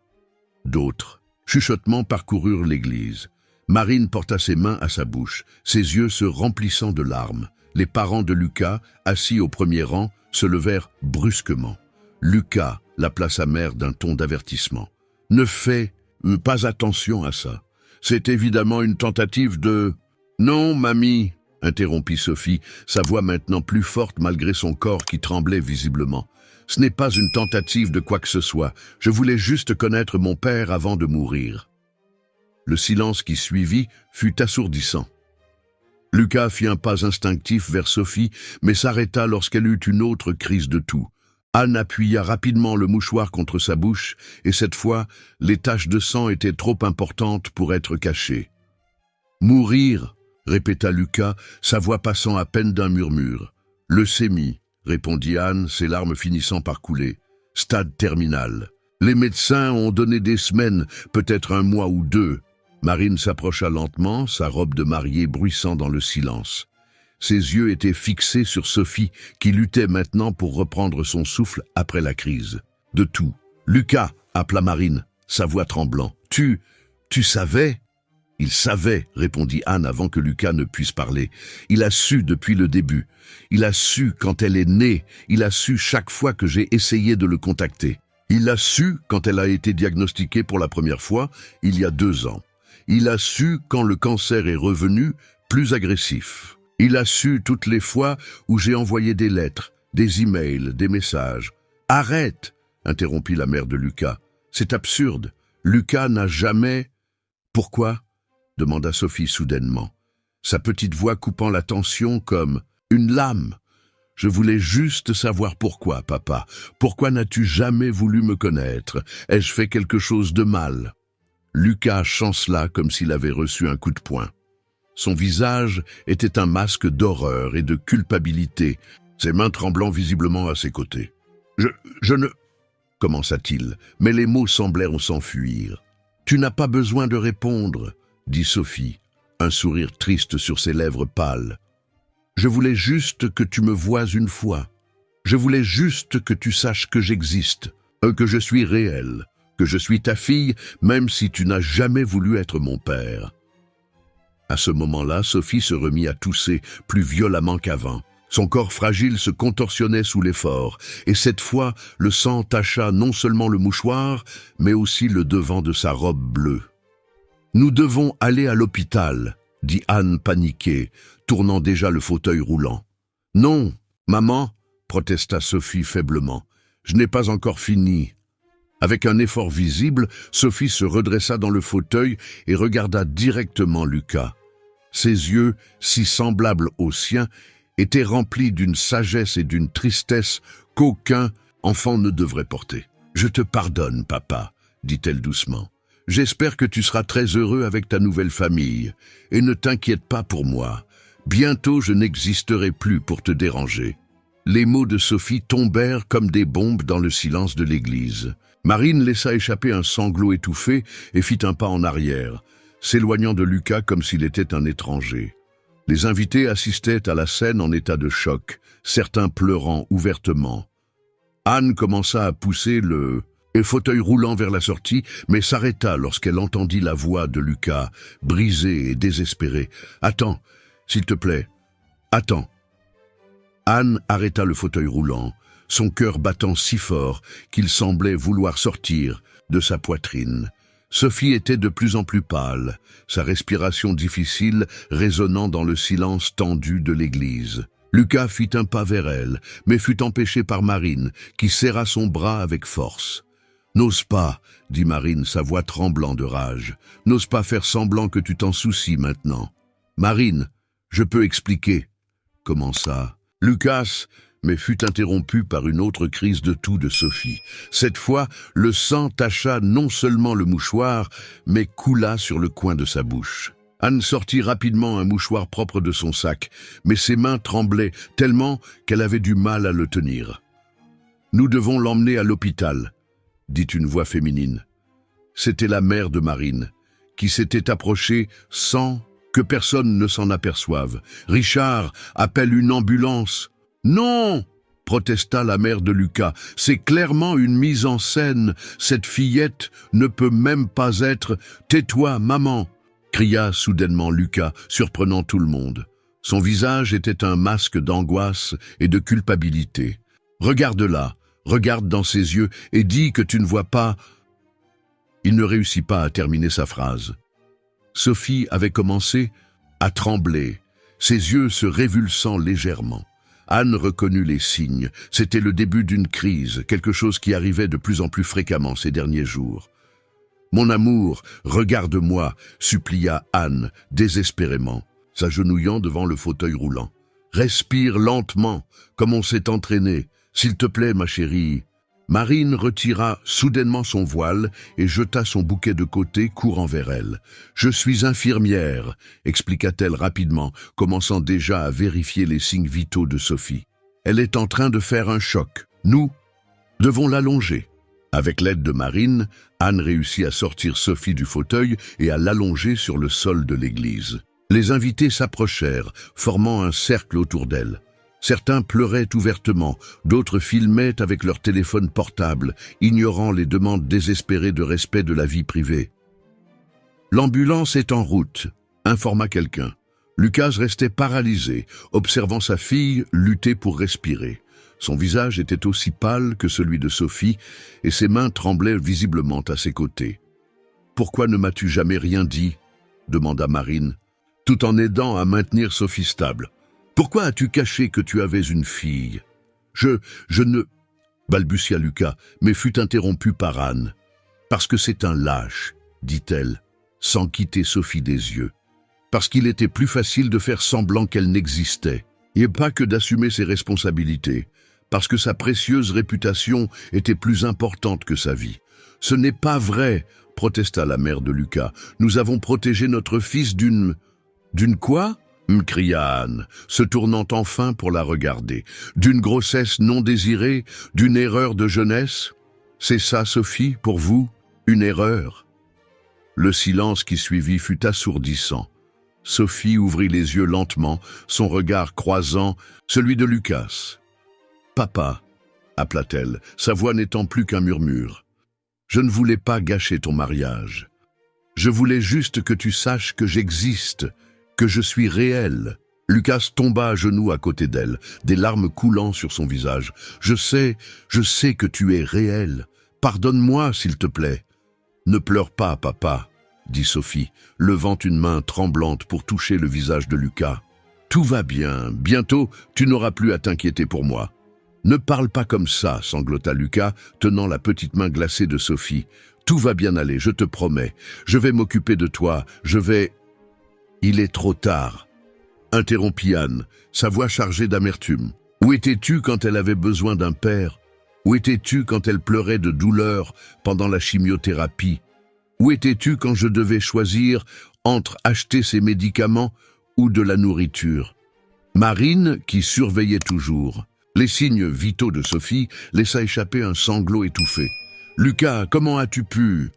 D'autres chuchotements parcoururent l'église. Marine porta ses mains à sa bouche, ses yeux se remplissant de larmes. Les parents de Lucas, assis au premier rang, se levèrent brusquement. Lucas l'appela sa mère d'un ton d'avertissement. « Ne fais pas attention à ça. C'est évidemment une tentative de... »« Non, mamie !» interrompit Sophie, sa voix maintenant plus forte malgré son corps qui tremblait visiblement. « Ce n'est pas une tentative de quoi que ce soit. Je voulais juste connaître mon père avant de mourir. » Le silence qui suivit fut assourdissant. Lucas fit un pas instinctif vers Sophie, mais s'arrêta lorsqu'elle eut une autre crise de toux. Anne appuya rapidement le mouchoir contre sa bouche, et cette fois, les taches de sang étaient trop importantes pour être cachées. « Mourir !» répéta Lucas, sa voix passant à peine d'un murmure. « Leucémie !» répondit Anne, ses larmes finissant par couler. « Stade terminal. Les médecins ont donné des semaines, peut-être 1 mois ou 2. » Marine s'approcha lentement, sa robe de mariée bruissant dans le silence. Ses yeux étaient fixés sur Sophie, qui luttait maintenant pour reprendre son souffle après la crise. De tout. « Lucas !» appela Marine, sa voix tremblant. « Tu savais ?» « Il savait, » répondit Anne avant que Lucas ne puisse parler. « Il a su depuis le début. Il a su quand elle est née. Il a su chaque fois que j'ai essayé de le contacter. Il a su quand elle a été diagnostiquée pour la première fois, il y a 2 ans. Il a su quand le cancer est revenu, plus agressif. Il a su toutes les fois où j'ai envoyé des lettres, des emails, des messages. « Arrête !» interrompit la mère de Lucas. « C'est absurde. Lucas n'a jamais... » « Pourquoi ?» demanda Sophie soudainement, sa petite voix coupant la tension comme une lame. « Je voulais juste savoir pourquoi, papa. Pourquoi n'as-tu jamais voulu me connaître? Ai-je fait quelque chose de mal ?» Lucas chancela comme s'il avait reçu un coup de poing. Son visage était un masque d'horreur et de culpabilité, ses mains tremblant visiblement à ses côtés. « Je ne... » commença-t-il, mais les mots semblèrent s'enfuir. « Tu n'as pas besoin de répondre, » dit Sophie, un sourire triste sur ses lèvres pâles. « Je voulais juste que tu me voies une fois. Je voulais juste que tu saches que j'existe, que je suis réel, que je suis ta fille, même si tu n'as jamais voulu être mon père. » À ce moment-là, Sophie se remit à tousser plus violemment qu'avant. Son corps fragile se contorsionnait sous l'effort, et cette fois, le sang tacha non seulement le mouchoir, mais aussi le devant de sa robe bleue. « Nous devons aller à l'hôpital, » dit Anne paniquée, tournant déjà le fauteuil roulant. « Non, maman, » protesta Sophie faiblement, « je n'ai pas encore fini. » Avec un effort visible, Sophie se redressa dans le fauteuil et regarda directement Lucas. Ses yeux, si semblables aux siens, étaient remplis d'une sagesse et d'une tristesse qu'aucun enfant ne devrait porter. « Je te pardonne, papa, » dit-elle doucement. « J'espère que tu seras très heureux avec ta nouvelle famille, et ne t'inquiète pas pour moi. Bientôt je n'existerai plus pour te déranger. » Les mots de Sophie tombèrent comme des bombes dans le silence de l'église. Marine laissa échapper un sanglot étouffé et fit un pas en arrière, s'éloignant de Lucas comme s'il était un étranger. Les invités assistaient à la scène en état de choc, certains pleurant ouvertement. Anne commença à pousser le fauteuil roulant vers la sortie, mais s'arrêta lorsqu'elle entendit la voix de Lucas, brisée et désespérée. « Attends, s'il te plaît, attends. » Anne arrêta le fauteuil roulant, son cœur battant si fort qu'il semblait vouloir sortir de sa poitrine. Sophie était de plus en plus pâle, sa respiration difficile résonnant dans le silence tendu de l'église. Lucas fit un pas vers elle, mais fut empêché par Marine, qui serra son bras avec force. « N'ose pas, » dit Marine, sa voix tremblant de rage. « N'ose pas faire semblant que tu t'en soucies maintenant. »« Marine, je peux expliquer. » commença Lucas, mais fut interrompu par une autre crise de toux de Sophie. Cette fois, le sang tacha non seulement le mouchoir, mais coula sur le coin de sa bouche. Anne sortit rapidement un mouchoir propre de son sac, mais ses mains tremblaient tellement qu'elle avait du mal à le tenir. « Nous devons l'emmener à l'hôpital », dit une voix féminine. C'était la mère de Marine, qui s'était approchée sans que personne ne s'en aperçoive. « Richard, appelle une ambulance !»« Non !» protesta la mère de Lucas. « C'est clairement une mise en scène. Cette fillette ne peut même pas être... »« Tais-toi, maman !» cria soudainement Lucas, surprenant tout le monde. Son visage était un masque d'angoisse et de culpabilité. « Regarde-la, regarde dans ses yeux et dis que tu ne vois pas... » Il ne réussit pas à terminer sa phrase. Sophie avait commencé à trembler, ses yeux se révulsant légèrement. Anne reconnut les signes. C'était le début d'une crise, quelque chose qui arrivait de plus en plus fréquemment ces derniers jours. « Mon amour, regarde-moi » supplia Anne, désespérément, s'agenouillant devant le fauteuil roulant. « Respire lentement, comme on s'est entraîné. S'il te plaît, ma chérie. » Marine retira soudainement son voile et jeta son bouquet de côté, courant vers elle. « Je suis infirmière » expliqua-t-elle rapidement, commençant déjà à vérifier les signes vitaux de Sophie. « Elle est en train de faire un choc. Nous devons l'allonger. » Avec l'aide de Marine, Anne réussit à sortir Sophie du fauteuil et à l'allonger sur le sol de l'église. Les invités s'approchèrent, formant un cercle autour d'elle. Certains pleuraient ouvertement, d'autres filmaient avec leur téléphone portable, ignorant les demandes désespérées de respect de la vie privée. « L'ambulance est en route », informa quelqu'un. Lucas restait paralysé, observant sa fille lutter pour respirer. Son visage était aussi pâle que celui de Sophie, et ses mains tremblaient visiblement à ses côtés. « Pourquoi ne m'as-tu jamais rien dit ?» demanda Marine, tout en aidant à maintenir Sophie stable. « Pourquoi as-tu caché que tu avais une fille ?»« Je ne... » balbutia Lucas, mais fut interrompu par Anne. « Parce que c'est un lâche, » dit-elle, sans quitter Sophie des yeux. « Parce qu'il était plus facile de faire semblant qu'elle n'existait, et pas que d'assumer ses responsabilités, parce que sa précieuse réputation était plus importante que sa vie. »« Ce n'est pas vrai, » protesta la mère de Lucas. « Nous avons protégé notre fils d'une... »« D'une quoi ?» cria Anne, se tournant enfin pour la regarder. « D'une grossesse non désirée, d'une erreur de jeunesse ? C'est ça, Sophie, pour vous, une erreur ?» Le silence qui suivit fut assourdissant. Sophie ouvrit les yeux lentement, son regard croisant celui de Lucas. « Papa » appela-t-elle, sa voix n'étant plus qu'un murmure. « Je ne voulais pas gâcher ton mariage. Je voulais juste que tu saches que j'existe, que je suis réel. » Lucas tomba à genoux à côté d'elle, des larmes coulant sur son visage. « Je sais que tu es réel. Pardonne-moi, s'il te plaît. »« Ne pleure pas, papa, » dit Sophie, levant une main tremblante pour toucher le visage de Lucas. « Tout va bien. Bientôt, tu n'auras plus à t'inquiéter pour moi. »« Ne parle pas comme ça, » sanglota Lucas, tenant la petite main glacée de Sophie. « Tout va bien aller, je te promets. Je vais m'occuper de toi. Je vais... » Il est trop tard, interrompit Anne, sa voix chargée d'amertume. Où étais-tu quand elle avait besoin d'un père? Où étais-tu quand elle pleurait de douleur pendant la chimiothérapie? Où étais-tu quand je devais choisir entre acheter ses médicaments ou de la nourriture? Marine, qui surveillait toujours les signes vitaux de Sophie, laissa échapper un sanglot étouffé. « Lucas, comment as-tu pu ?»«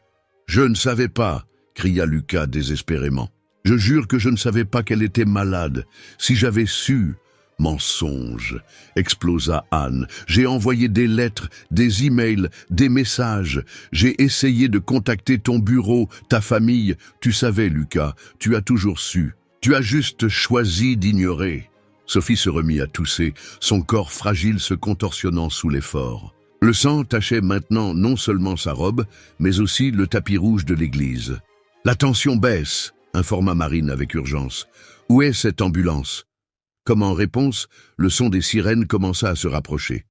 Je ne savais pas » cria Lucas désespérément. « Je jure que je ne savais pas qu'elle était malade. Si j'avais su... » « Mensonge !» explosa Anne. « J'ai envoyé des lettres, des emails, des messages. J'ai essayé de contacter ton bureau, ta famille. Tu savais, Lucas, tu as toujours su. Tu as juste choisi d'ignorer. » Sophie se remit à tousser, son corps fragile se contorsionnant sous l'effort. Le sang tachait maintenant non seulement sa robe, mais aussi le tapis rouge de l'église. « La tension baisse !» informa Marine avec urgence. « Où est cette ambulance ?» Comme en réponse, le son des sirènes commença à se rapprocher.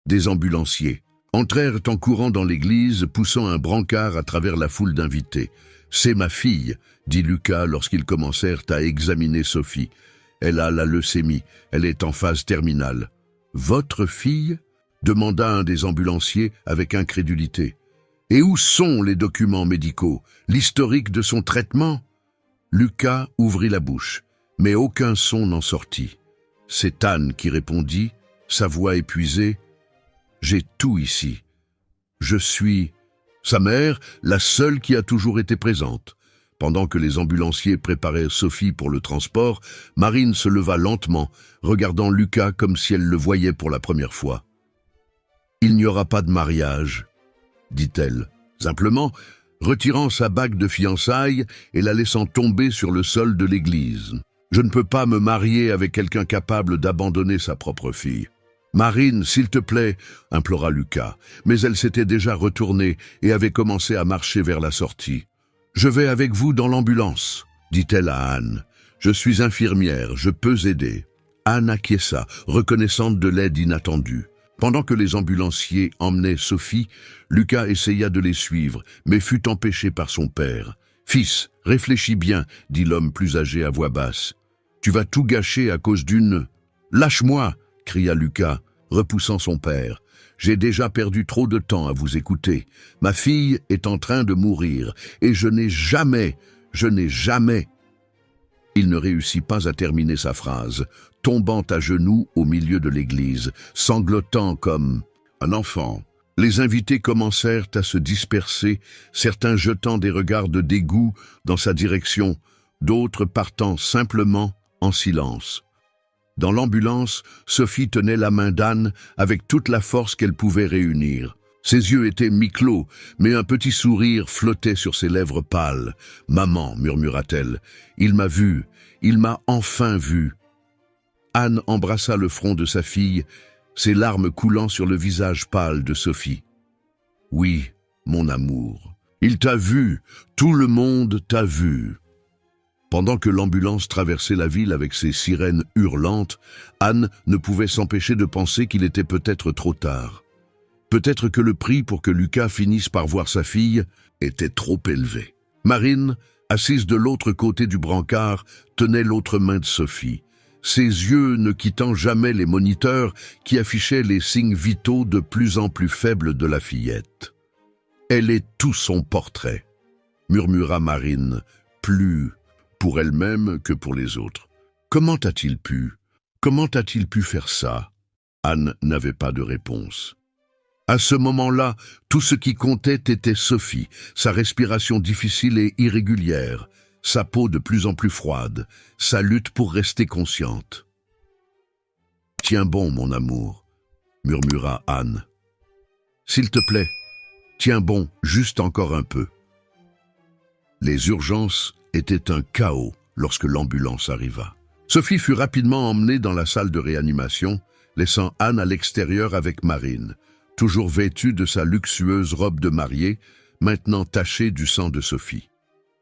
Des ambulanciers entrèrent en courant dans l'église, poussant un brancard à travers la foule d'invités. « C'est ma fille », dit Lucas lorsqu'ils commencèrent à examiner Sophie. « Elle a la leucémie, elle est en phase terminale. »« Votre fille ?» demanda un des ambulanciers avec incrédulité. « Et où sont les documents médicaux, l'historique de son traitement ?» Lucas ouvrit la bouche. Mais aucun son n'en sortit. C'est Anne qui répondit, sa voix épuisée. « J'ai tout ici. Je suis... » Sa mère, la seule qui a toujours été présente. Pendant que les ambulanciers préparaient Sophie pour le transport, Marine se leva lentement, regardant Lucas comme si elle le voyait pour la première fois. « Il n'y aura pas de mariage, » dit-elle, simplement, retirant sa bague de fiançailles et la laissant tomber sur le sol de l'église. Je ne peux pas me marier avec quelqu'un capable d'abandonner sa propre fille. « Marine, s'il te plaît, » implora Lucas, mais elle s'était déjà retournée et avait commencé à marcher vers la sortie. « Je vais avec vous dans l'ambulance, » dit-elle à Anne. « Je suis infirmière, je peux aider. » Anne acquiesça, reconnaissante de l'aide inattendue. Pendant que les ambulanciers emmenaient Sophie, Lucas essaya de les suivre, mais fut empêché par son père. « Fils, réfléchis bien, » dit l'homme plus âgé à voix basse. « Tu vas tout gâcher à cause d'une... »« Lâche-moi !» cria Lucas, repoussant son père. « J'ai déjà perdu trop de temps à vous écouter. Ma fille est en train de mourir, et je n'ai jamais... Il ne réussit pas à terminer sa phrase, tombant à genoux au milieu de l'église, sanglotant comme un enfant. Les invités commencèrent à se disperser, certains jetant des regards de dégoût dans sa direction, d'autres partant simplement en silence. Dans l'ambulance, Sophie tenait la main d'Anne avec toute la force qu'elle pouvait réunir. Ses yeux étaient mi-clos, mais un petit sourire flottait sur ses lèvres pâles. « Maman » murmura-t-elle, « il m'a vu, il m'a enfin vu. » Anne embrassa le front de sa fille, ses larmes coulant sur le visage pâle de Sophie. « Oui, mon amour, il t'a vu, tout le monde t'a vu. » Pendant que l'ambulance traversait la ville avec ses sirènes hurlantes, Anne ne pouvait s'empêcher de penser qu'il était peut-être trop tard. Peut-être que le prix pour que Lucas finisse par voir sa fille était trop élevé. Marine, assise de l'autre côté du brancard, tenait l'autre main de Sophie, ses yeux ne quittant jamais les moniteurs qui affichaient les signes vitaux de plus en plus faibles de la fillette. « Elle est tout son portrait », murmura Marine, plus pour elle-même que pour les autres. « Comment a-t-il pu faire ça ?» Anne n'avait pas de réponse. À ce moment-là, tout ce qui comptait était Sophie, sa respiration difficile et irrégulière, sa peau de plus en plus froide, sa lutte pour rester consciente. « Tiens bon, mon amour, » murmura Anne. « S'il te plaît, tiens bon, juste encore un peu. » Les urgences étaient un chaos lorsque l'ambulance arriva. Sophie fut rapidement emmenée dans la salle de réanimation, laissant Anne à l'extérieur avec Marine, toujours vêtue de sa luxueuse robe de mariée, maintenant tachée du sang de Sophie.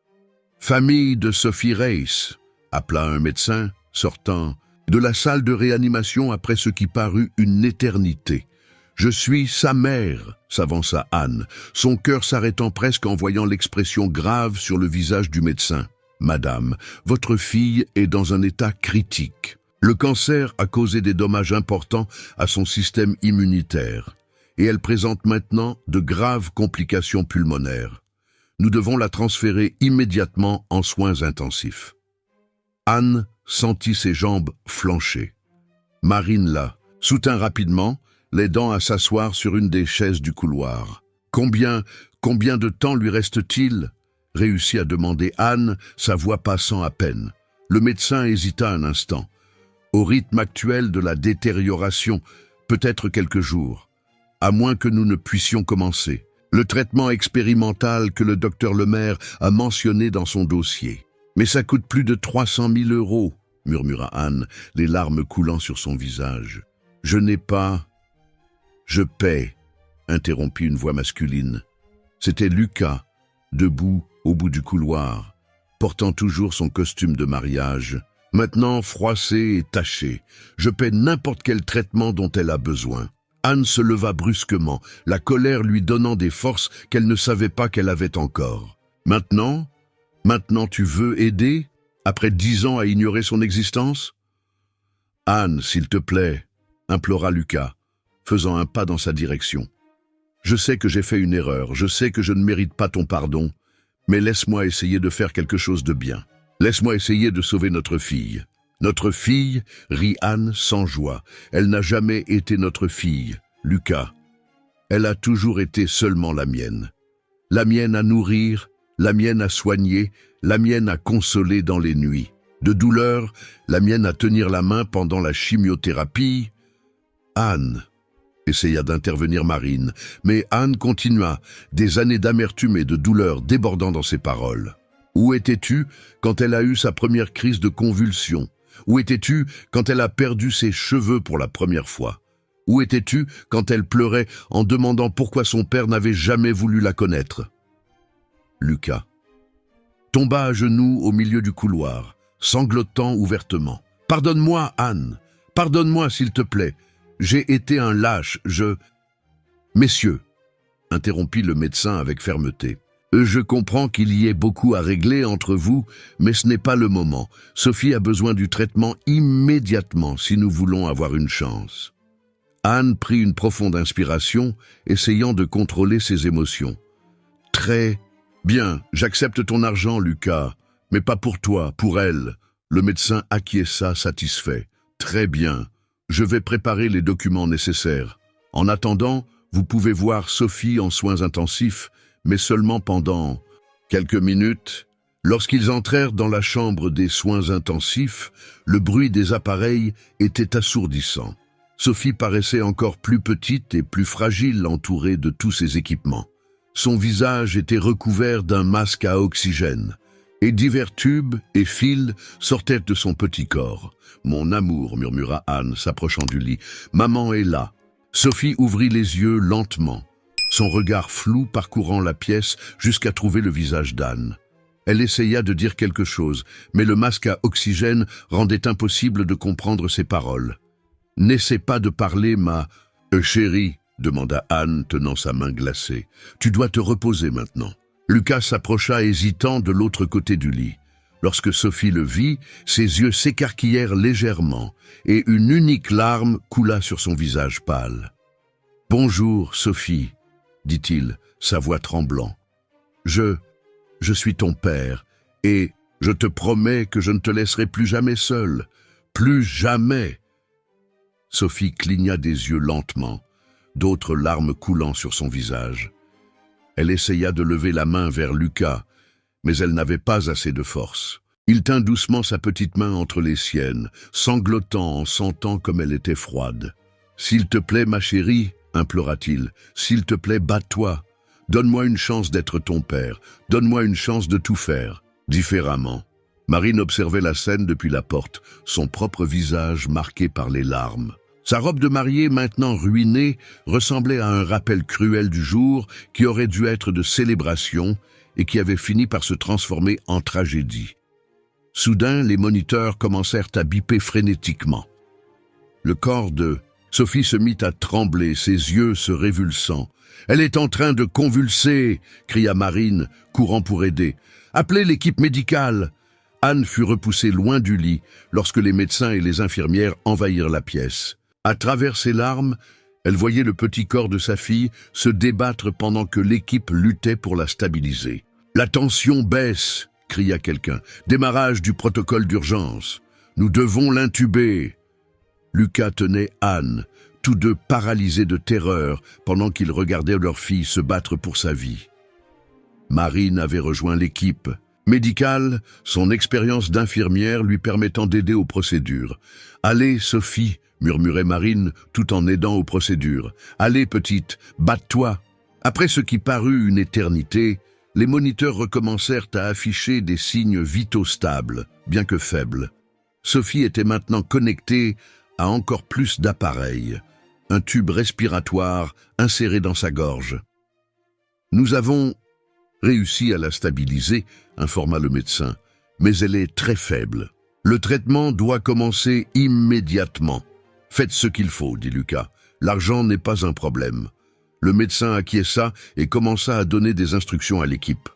« Famille de Sophie Reiss » appela un médecin, sortant de la salle de réanimation après ce qui parut une éternité. « Je suis sa mère » s'avança Anne, son cœur s'arrêtant presque en voyant l'expression grave sur le visage du médecin. « Madame, votre fille est dans un état critique. Le cancer a causé des dommages importants à son système immunitaire et elle présente maintenant de graves complications pulmonaires. Nous devons la transférer immédiatement en soins intensifs. Anne sentit ses jambes flancher. Marine la soutint rapidement, l'aidant à s'asseoir sur une des chaises du couloir. Combien de temps lui reste-t-il ? Réussit à demander Anne, sa voix passant à peine. Le médecin hésita un instant. Au rythme actuel de la détérioration, peut-être quelques jours, à moins que nous ne puissions commencer. Le traitement expérimental que le docteur Lemaire a mentionné dans son dossier. Mais ça coûte plus de 300 000 €, murmura Anne, les larmes coulant sur son visage. Je n'ai pas... Je paie, interrompit une voix masculine. C'était Lucas, debout au bout du couloir, portant toujours son costume de mariage, maintenant froissé et taché. Je paie n'importe quel traitement dont elle a besoin. Anne se leva brusquement, la colère lui donnant des forces qu'elle ne savait pas qu'elle avait encore. Maintenant tu veux aider, après 10 ans à ignorer son existence? Anne, s'il te plaît, implora Lucas, faisant un pas dans sa direction. Je sais que j'ai fait une erreur, je sais que je ne mérite pas ton pardon, mais laisse-moi essayer de faire quelque chose de bien. Laisse-moi essayer de sauver notre fille. Notre fille, rit Anne sans joie. Elle n'a jamais été notre fille, Lucas. Elle a toujours été seulement la mienne. La mienne à nourrir, la mienne à soigner, la mienne à consoler dans les nuits. De douleur, la mienne à tenir la main pendant la chimiothérapie. Anne, essaya d'intervenir Marine, mais Anne continua, des années d'amertume et de douleur débordant dans ses paroles. Où étais-tu quand elle a eu sa première crise de convulsion? Où étais-tu quand elle a perdu ses cheveux pour la première fois? Où étais-tu quand elle pleurait en demandant pourquoi son père n'avait jamais voulu la connaître? Lucas tomba à genoux au milieu du couloir, sanglotant ouvertement. « Pardonne-moi, Anne, pardonne-moi s'il te plaît. J'ai été un lâche, Messieurs, interrompit le médecin avec fermeté. Je comprends qu'il y ait beaucoup à régler entre vous, mais ce n'est pas le moment. Sophie a besoin du traitement immédiatement si nous voulons avoir une chance. Anne prit une profonde inspiration, essayant de contrôler ses émotions. Très bien, j'accepte ton argent, Lucas, mais pas pour toi, pour elle. Le médecin acquiesça satisfait. Très bien, je vais préparer les documents nécessaires. En attendant, vous pouvez voir Sophie en soins intensifs, mais seulement pendant quelques minutes. Lorsqu'ils entrèrent dans la chambre des soins intensifs, le bruit des appareils était assourdissant. Sophie paraissait encore plus petite et plus fragile entourée de tous ses équipements. Son visage était recouvert d'un masque à oxygène, et divers tubes et fils sortaient de son petit corps. « Mon amour », murmura Anne, s'approchant du lit. « Maman est là. » Sophie ouvrit les yeux lentement, son regard flou parcourant la pièce jusqu'à trouver le visage d'Anne. Elle essaya de dire quelque chose, mais le masque à oxygène rendait impossible de comprendre ses paroles. « N'essaie pas de parler, ma... chérie », demanda Anne, tenant sa main glacée. « Tu dois te reposer maintenant. » Lucas s'approcha hésitant de l'autre côté du lit. Lorsque Sophie le vit, ses yeux s'écarquillèrent légèrement et une unique larme coula sur son visage pâle. « Bonjour, Sophie, » dit-il, sa voix tremblant. « Je suis ton père et je te promets que je ne te laisserai plus jamais seule. Plus jamais !» Sophie cligna des yeux lentement, d'autres larmes coulant sur son visage. Elle essaya de lever la main vers Lucas, mais elle n'avait pas assez de force. Il tint doucement sa petite main entre les siennes, sanglotant en sentant comme elle était froide. « S'il te plaît, ma chérie, » implora-t-il, « s'il te plaît, bats-toi. Donne-moi une chance d'être ton père. Donne-moi une chance de tout faire, différemment. » Marine observait la scène depuis la porte, son propre visage marqué par les larmes. Sa robe de mariée, maintenant ruinée, ressemblait à un rappel cruel du jour qui aurait dû être de célébration et qui avait fini par se transformer en tragédie. Soudain, les moniteurs commencèrent à biper frénétiquement. Le corps de Sophie se mit à trembler, ses yeux se révulsant. « Elle est en train de convulser !» cria Marine, courant pour aider. « Appelez l'équipe médicale !» Anne fut repoussée loin du lit lorsque les médecins et les infirmières envahirent la pièce. À travers ses larmes, elle voyait le petit corps de sa fille se débattre pendant que l'équipe luttait pour la stabiliser. « La tension baisse !» cria quelqu'un. « Démarrage du protocole d'urgence. Nous devons l'intuber. » Lucas tenait Anne, tous deux paralysés de terreur pendant qu'ils regardaient leur fille se battre pour sa vie. Marine avait rejoint l'équipe médicale, son expérience d'infirmière lui permettant d'aider aux procédures. « Allez, Sophie !» murmurait Marine tout en aidant aux procédures. « Allez, petite, batte-toi !» Après ce qui parut une éternité, les moniteurs recommencèrent à afficher des signes vitaux stables, bien que faibles. Sophie était maintenant connectée à encore plus d'appareils, un tube respiratoire inséré dans sa gorge. « Nous avons réussi à la stabiliser », informa le médecin, « mais elle est très faible. Le traitement doit commencer immédiatement. » « Faites ce qu'il faut, dit Lucas. L'argent n'est pas un problème. » Le médecin acquiesça et commença à donner des instructions à l'équipe.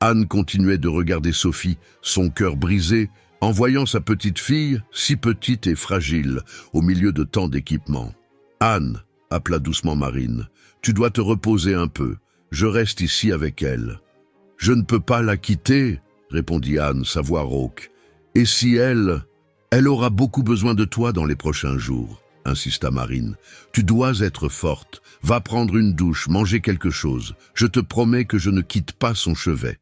Anne continuait de regarder Sophie, son cœur brisé, en voyant sa petite fille, si petite et fragile, au milieu de tant d'équipements. « Anne, » appela doucement Marine, « tu dois te reposer un peu. Je reste ici avec elle. »« Je ne peux pas la quitter, » répondit Anne, sa voix rauque. « Et si elle aura beaucoup besoin de toi dans les prochains jours. » insista Marine. « Tu dois être forte. Va prendre une douche, manger quelque chose. Je te promets que je ne quitte pas son chevet. »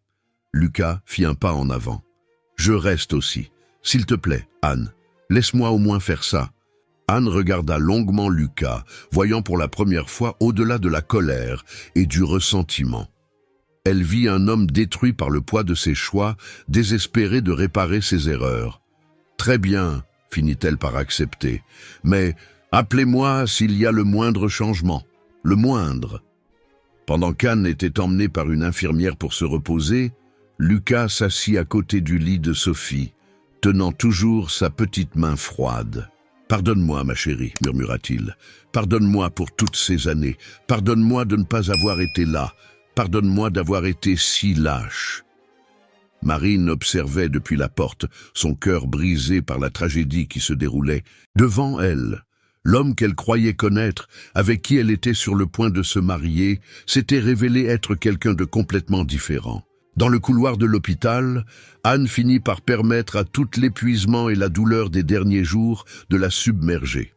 Lucas fit un pas en avant. « Je reste aussi. S'il te plaît, Anne, laisse-moi au moins faire ça. » Anne regarda longuement Lucas, voyant pour la première fois au-delà de la colère et du ressentiment. Elle vit un homme détruit par le poids de ses choix, désespéré de réparer ses erreurs. « Très bien, » finit-elle par accepter, « mais appelez-moi s'il y a le moindre changement, le moindre. » Pendant qu'Anne était emmenée par une infirmière pour se reposer, Lucas s'assit à côté du lit de Sophie, tenant toujours sa petite main froide. « Pardonne-moi, ma chérie, » murmura-t-il. « Pardonne-moi pour toutes ces années. Pardonne-moi de ne pas avoir été là. Pardonne-moi d'avoir été si lâche. » Marine observait depuis la porte, son cœur brisé par la tragédie qui se déroulait. Devant elle, l'homme qu'elle croyait connaître, avec qui elle était sur le point de se marier, s'était révélé être quelqu'un de complètement différent. Dans le couloir de l'hôpital, Anne finit par permettre à tout l'épuisement et la douleur des derniers jours de la submerger.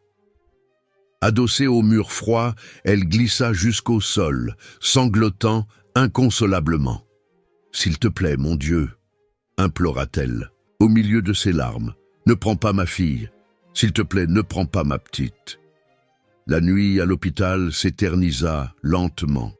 Adossée au mur froid, elle glissa jusqu'au sol, sanglotant inconsolablement. « S'il te plaît, mon Dieu, » implora-t-elle, au milieu de ses larmes, « ne prends pas ma fille. S'il te plaît, ne prends pas ma petite. » La nuit à l'hôpital s'éternisa lentement.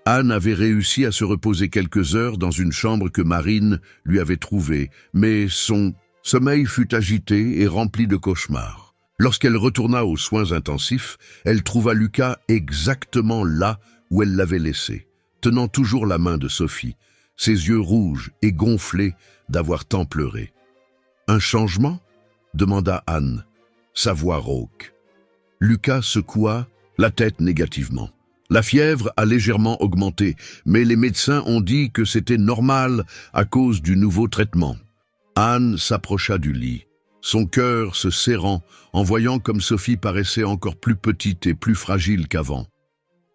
Anne avait réussi à se reposer quelques heures dans une chambre que Marine lui avait trouvée, mais son sommeil fut agité et rempli de cauchemars. Lorsqu'elle retourna aux soins intensifs, elle trouva Lucas exactement là où elle l'avait laissé, tenant toujours la main de Sophie, ses yeux rouges et gonflés d'avoir tant pleuré. « Un changement ?» demanda Anne, sa voix rauque. Lucas secoua la tête négativement. La fièvre a légèrement augmenté, mais les médecins ont dit que c'était normal à cause du nouveau traitement. Anne s'approcha du lit, son cœur se serrant en voyant comme Sophie paraissait encore plus petite et plus fragile qu'avant.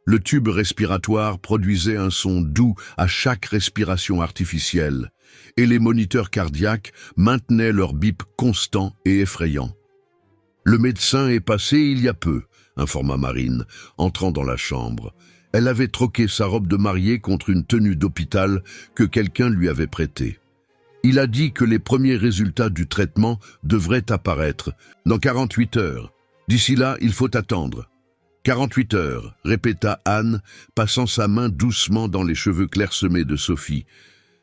Le tube respiratoire produisait un son doux à chaque respiration artificielle, et les moniteurs cardiaques maintenaient leur bip constant et effrayant. « Le médecin est passé il y a peu », informa Marine, entrant dans la chambre. Elle avait troqué sa robe de mariée contre une tenue d'hôpital que quelqu'un lui avait prêtée. Il a dit que les premiers résultats du traitement devraient apparaître dans 48 heures. D'ici là, il faut attendre. 48 heures, répéta Anne, passant sa main doucement dans les cheveux clairsemés de Sophie.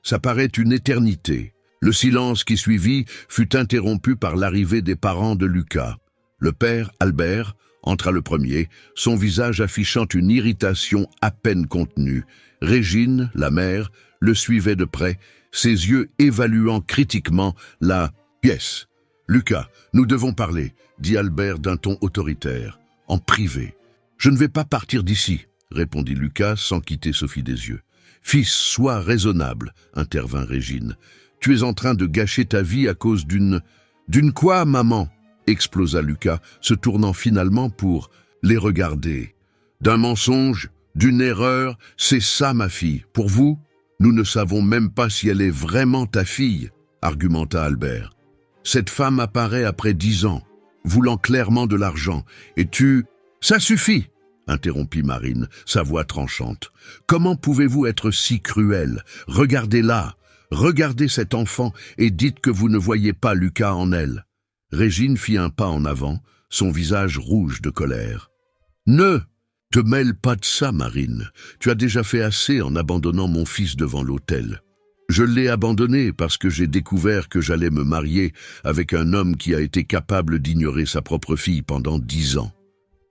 Ça paraît une éternité. Le silence qui suivit fut interrompu par l'arrivée des parents de Lucas. Le père, Albert, entra le premier, son visage affichant une irritation à peine contenue. Régine, la mère, le suivait de près, ses yeux évaluant critiquement la pièce. « Lucas, nous devons parler », dit Albert d'un ton autoritaire, « en privé. » « Je ne vais pas partir d'ici, » répondit Lucas sans quitter Sophie des yeux. « Fils, sois raisonnable, » intervint Régine. « Tu es en train de gâcher ta vie à cause d'une... D'une quoi, maman? Explosa Lucas, se tournant finalement pour les regarder. D'un mensonge, d'une erreur, c'est ça ma fille. Pour vous, nous ne savons même pas si elle est vraiment ta fille, argumenta Albert. Cette femme apparaît après 10 ans, voulant clairement de l'argent, et tu... Ça suffit, interrompit Marine, sa voix tranchante. Comment pouvez-vous être si cruel? Regardez-la, regardez cet enfant et dites que vous ne voyez pas Lucas en elle. Régine fit un pas en avant, son visage rouge de colère. Ne te mêle pas de ça, Marine. Tu as déjà fait assez en abandonnant mon fils devant l'autel. Je l'ai abandonné parce que j'ai découvert que j'allais me marier avec un homme qui a été capable d'ignorer sa propre fille pendant 10 ans.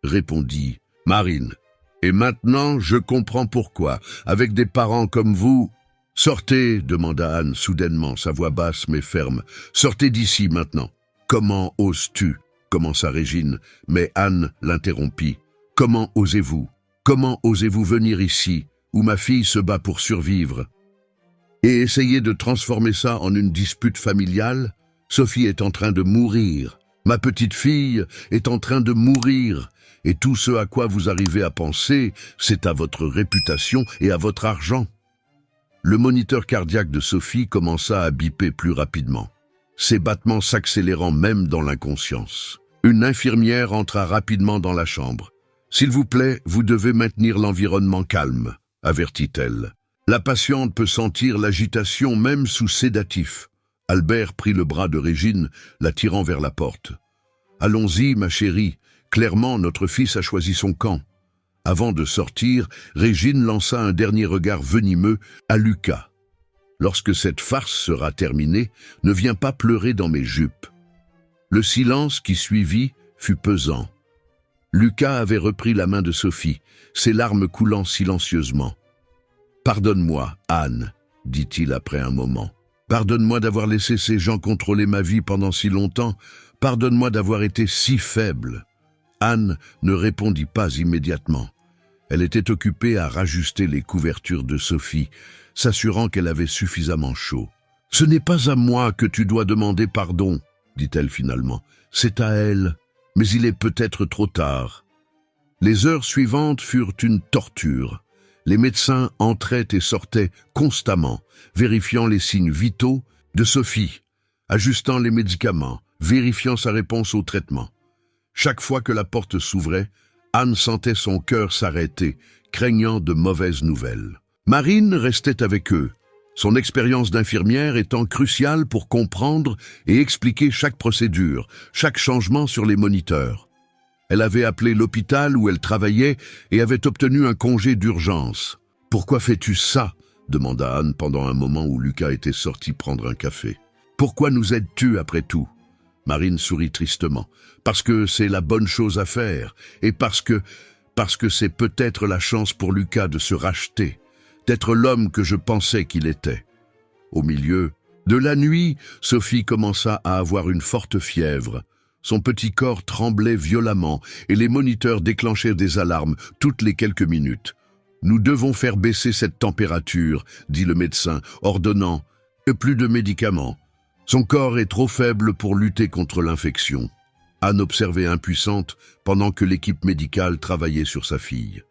Répondit Marine. Et maintenant, je comprends pourquoi. Avec des parents comme vous... Sortez, demanda Anne soudainement, sa voix basse mais ferme. Sortez d'ici maintenant. Comment oses-tu? Commença Régine, mais Anne l'interrompit. Comment osez-vous? Comment osez-vous venir ici, où ma fille se bat pour survivre? Et essayer de transformer ça en une dispute familiale? Sophie est en train de mourir. Ma petite fille est en train de mourir. Et tout ce à quoi vous arrivez à penser, c'est à votre réputation et à votre argent. Le moniteur cardiaque de Sophie commença à biper plus rapidement, ses battements s'accélérant même dans l'inconscience. Une infirmière entra rapidement dans la chambre. « S'il vous plaît, vous devez maintenir l'environnement calme », avertit-elle. La patiente peut sentir l'agitation même sous sédatif. Albert prit le bras de Régine, la tirant vers la porte. « Allons-y, ma chérie. Clairement, notre fils a choisi son camp. » Avant de sortir, Régine lança un dernier regard venimeux à Lucas. « Lorsque cette farce sera terminée, ne viens pas pleurer dans mes jupes. » Le silence qui suivit fut pesant. Lucas avait repris la main de Sophie, ses larmes coulant silencieusement. « Pardonne-moi, Anne, dit-il après un moment. Pardonne-moi d'avoir laissé ces gens contrôler ma vie pendant si longtemps. Pardonne-moi d'avoir été si faible. » Anne ne répondit pas immédiatement. Elle était occupée à rajuster les couvertures de Sophie, s'assurant qu'elle avait suffisamment chaud. « Ce n'est pas à moi que tu dois demander pardon, » dit-elle finalement. « C'est à elle, mais il est peut-être trop tard. » Les heures suivantes furent une torture. Les médecins entraient et sortaient constamment, vérifiant les signes vitaux de Sophie, ajustant les médicaments, vérifiant sa réponse au traitement. Chaque fois que la porte s'ouvrait, Anne sentait son cœur s'arrêter, craignant de mauvaises nouvelles. Marine restait avec eux, son expérience d'infirmière étant cruciale pour comprendre et expliquer chaque procédure, chaque changement sur les moniteurs. Elle avait appelé l'hôpital où elle travaillait et avait obtenu un congé d'urgence. « Pourquoi fais-tu ça ?» demanda Anne pendant un moment où Lucas était sorti prendre un café. « Pourquoi nous aides-tu après tout ?» Marine sourit tristement. « Parce que c'est la bonne chose à faire, et parce que c'est peut-être la chance pour Lucas de se racheter, d'être l'homme que je pensais qu'il était. » Au milieu de la nuit, Sophie commença à avoir une forte fièvre. Son petit corps tremblait violemment et les moniteurs déclenchaient des alarmes toutes les quelques minutes. « Nous devons faire baisser cette température, » dit le médecin, ordonnant « plus de médicaments. Son corps est trop faible pour lutter contre l'infection. » Anne observait impuissante pendant que l'équipe médicale travaillait sur sa fille.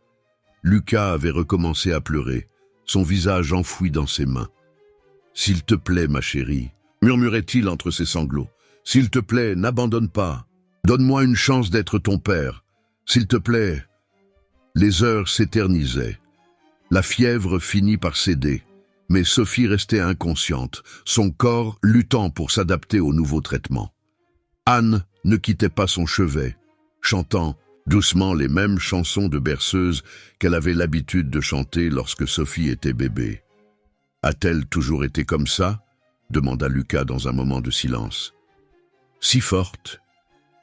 Lucas avait recommencé à pleurer, son visage enfoui dans ses mains. « S'il te plaît, ma chérie, » murmurait-il entre ses sanglots. « S'il te plaît, n'abandonne pas. Donne-moi une chance d'être ton père. S'il te plaît. » Les heures s'éternisaient. La fièvre finit par céder. Mais Sophie restait inconsciente, son corps luttant pour s'adapter au nouveau traitement. Anne ne quittait pas son chevet, chantant doucement les mêmes chansons de berceuse qu'elle avait l'habitude de chanter lorsque Sophie était bébé. « A-t-elle toujours été comme ça ?» demanda Lucas dans un moment de silence. « Si forte ?»«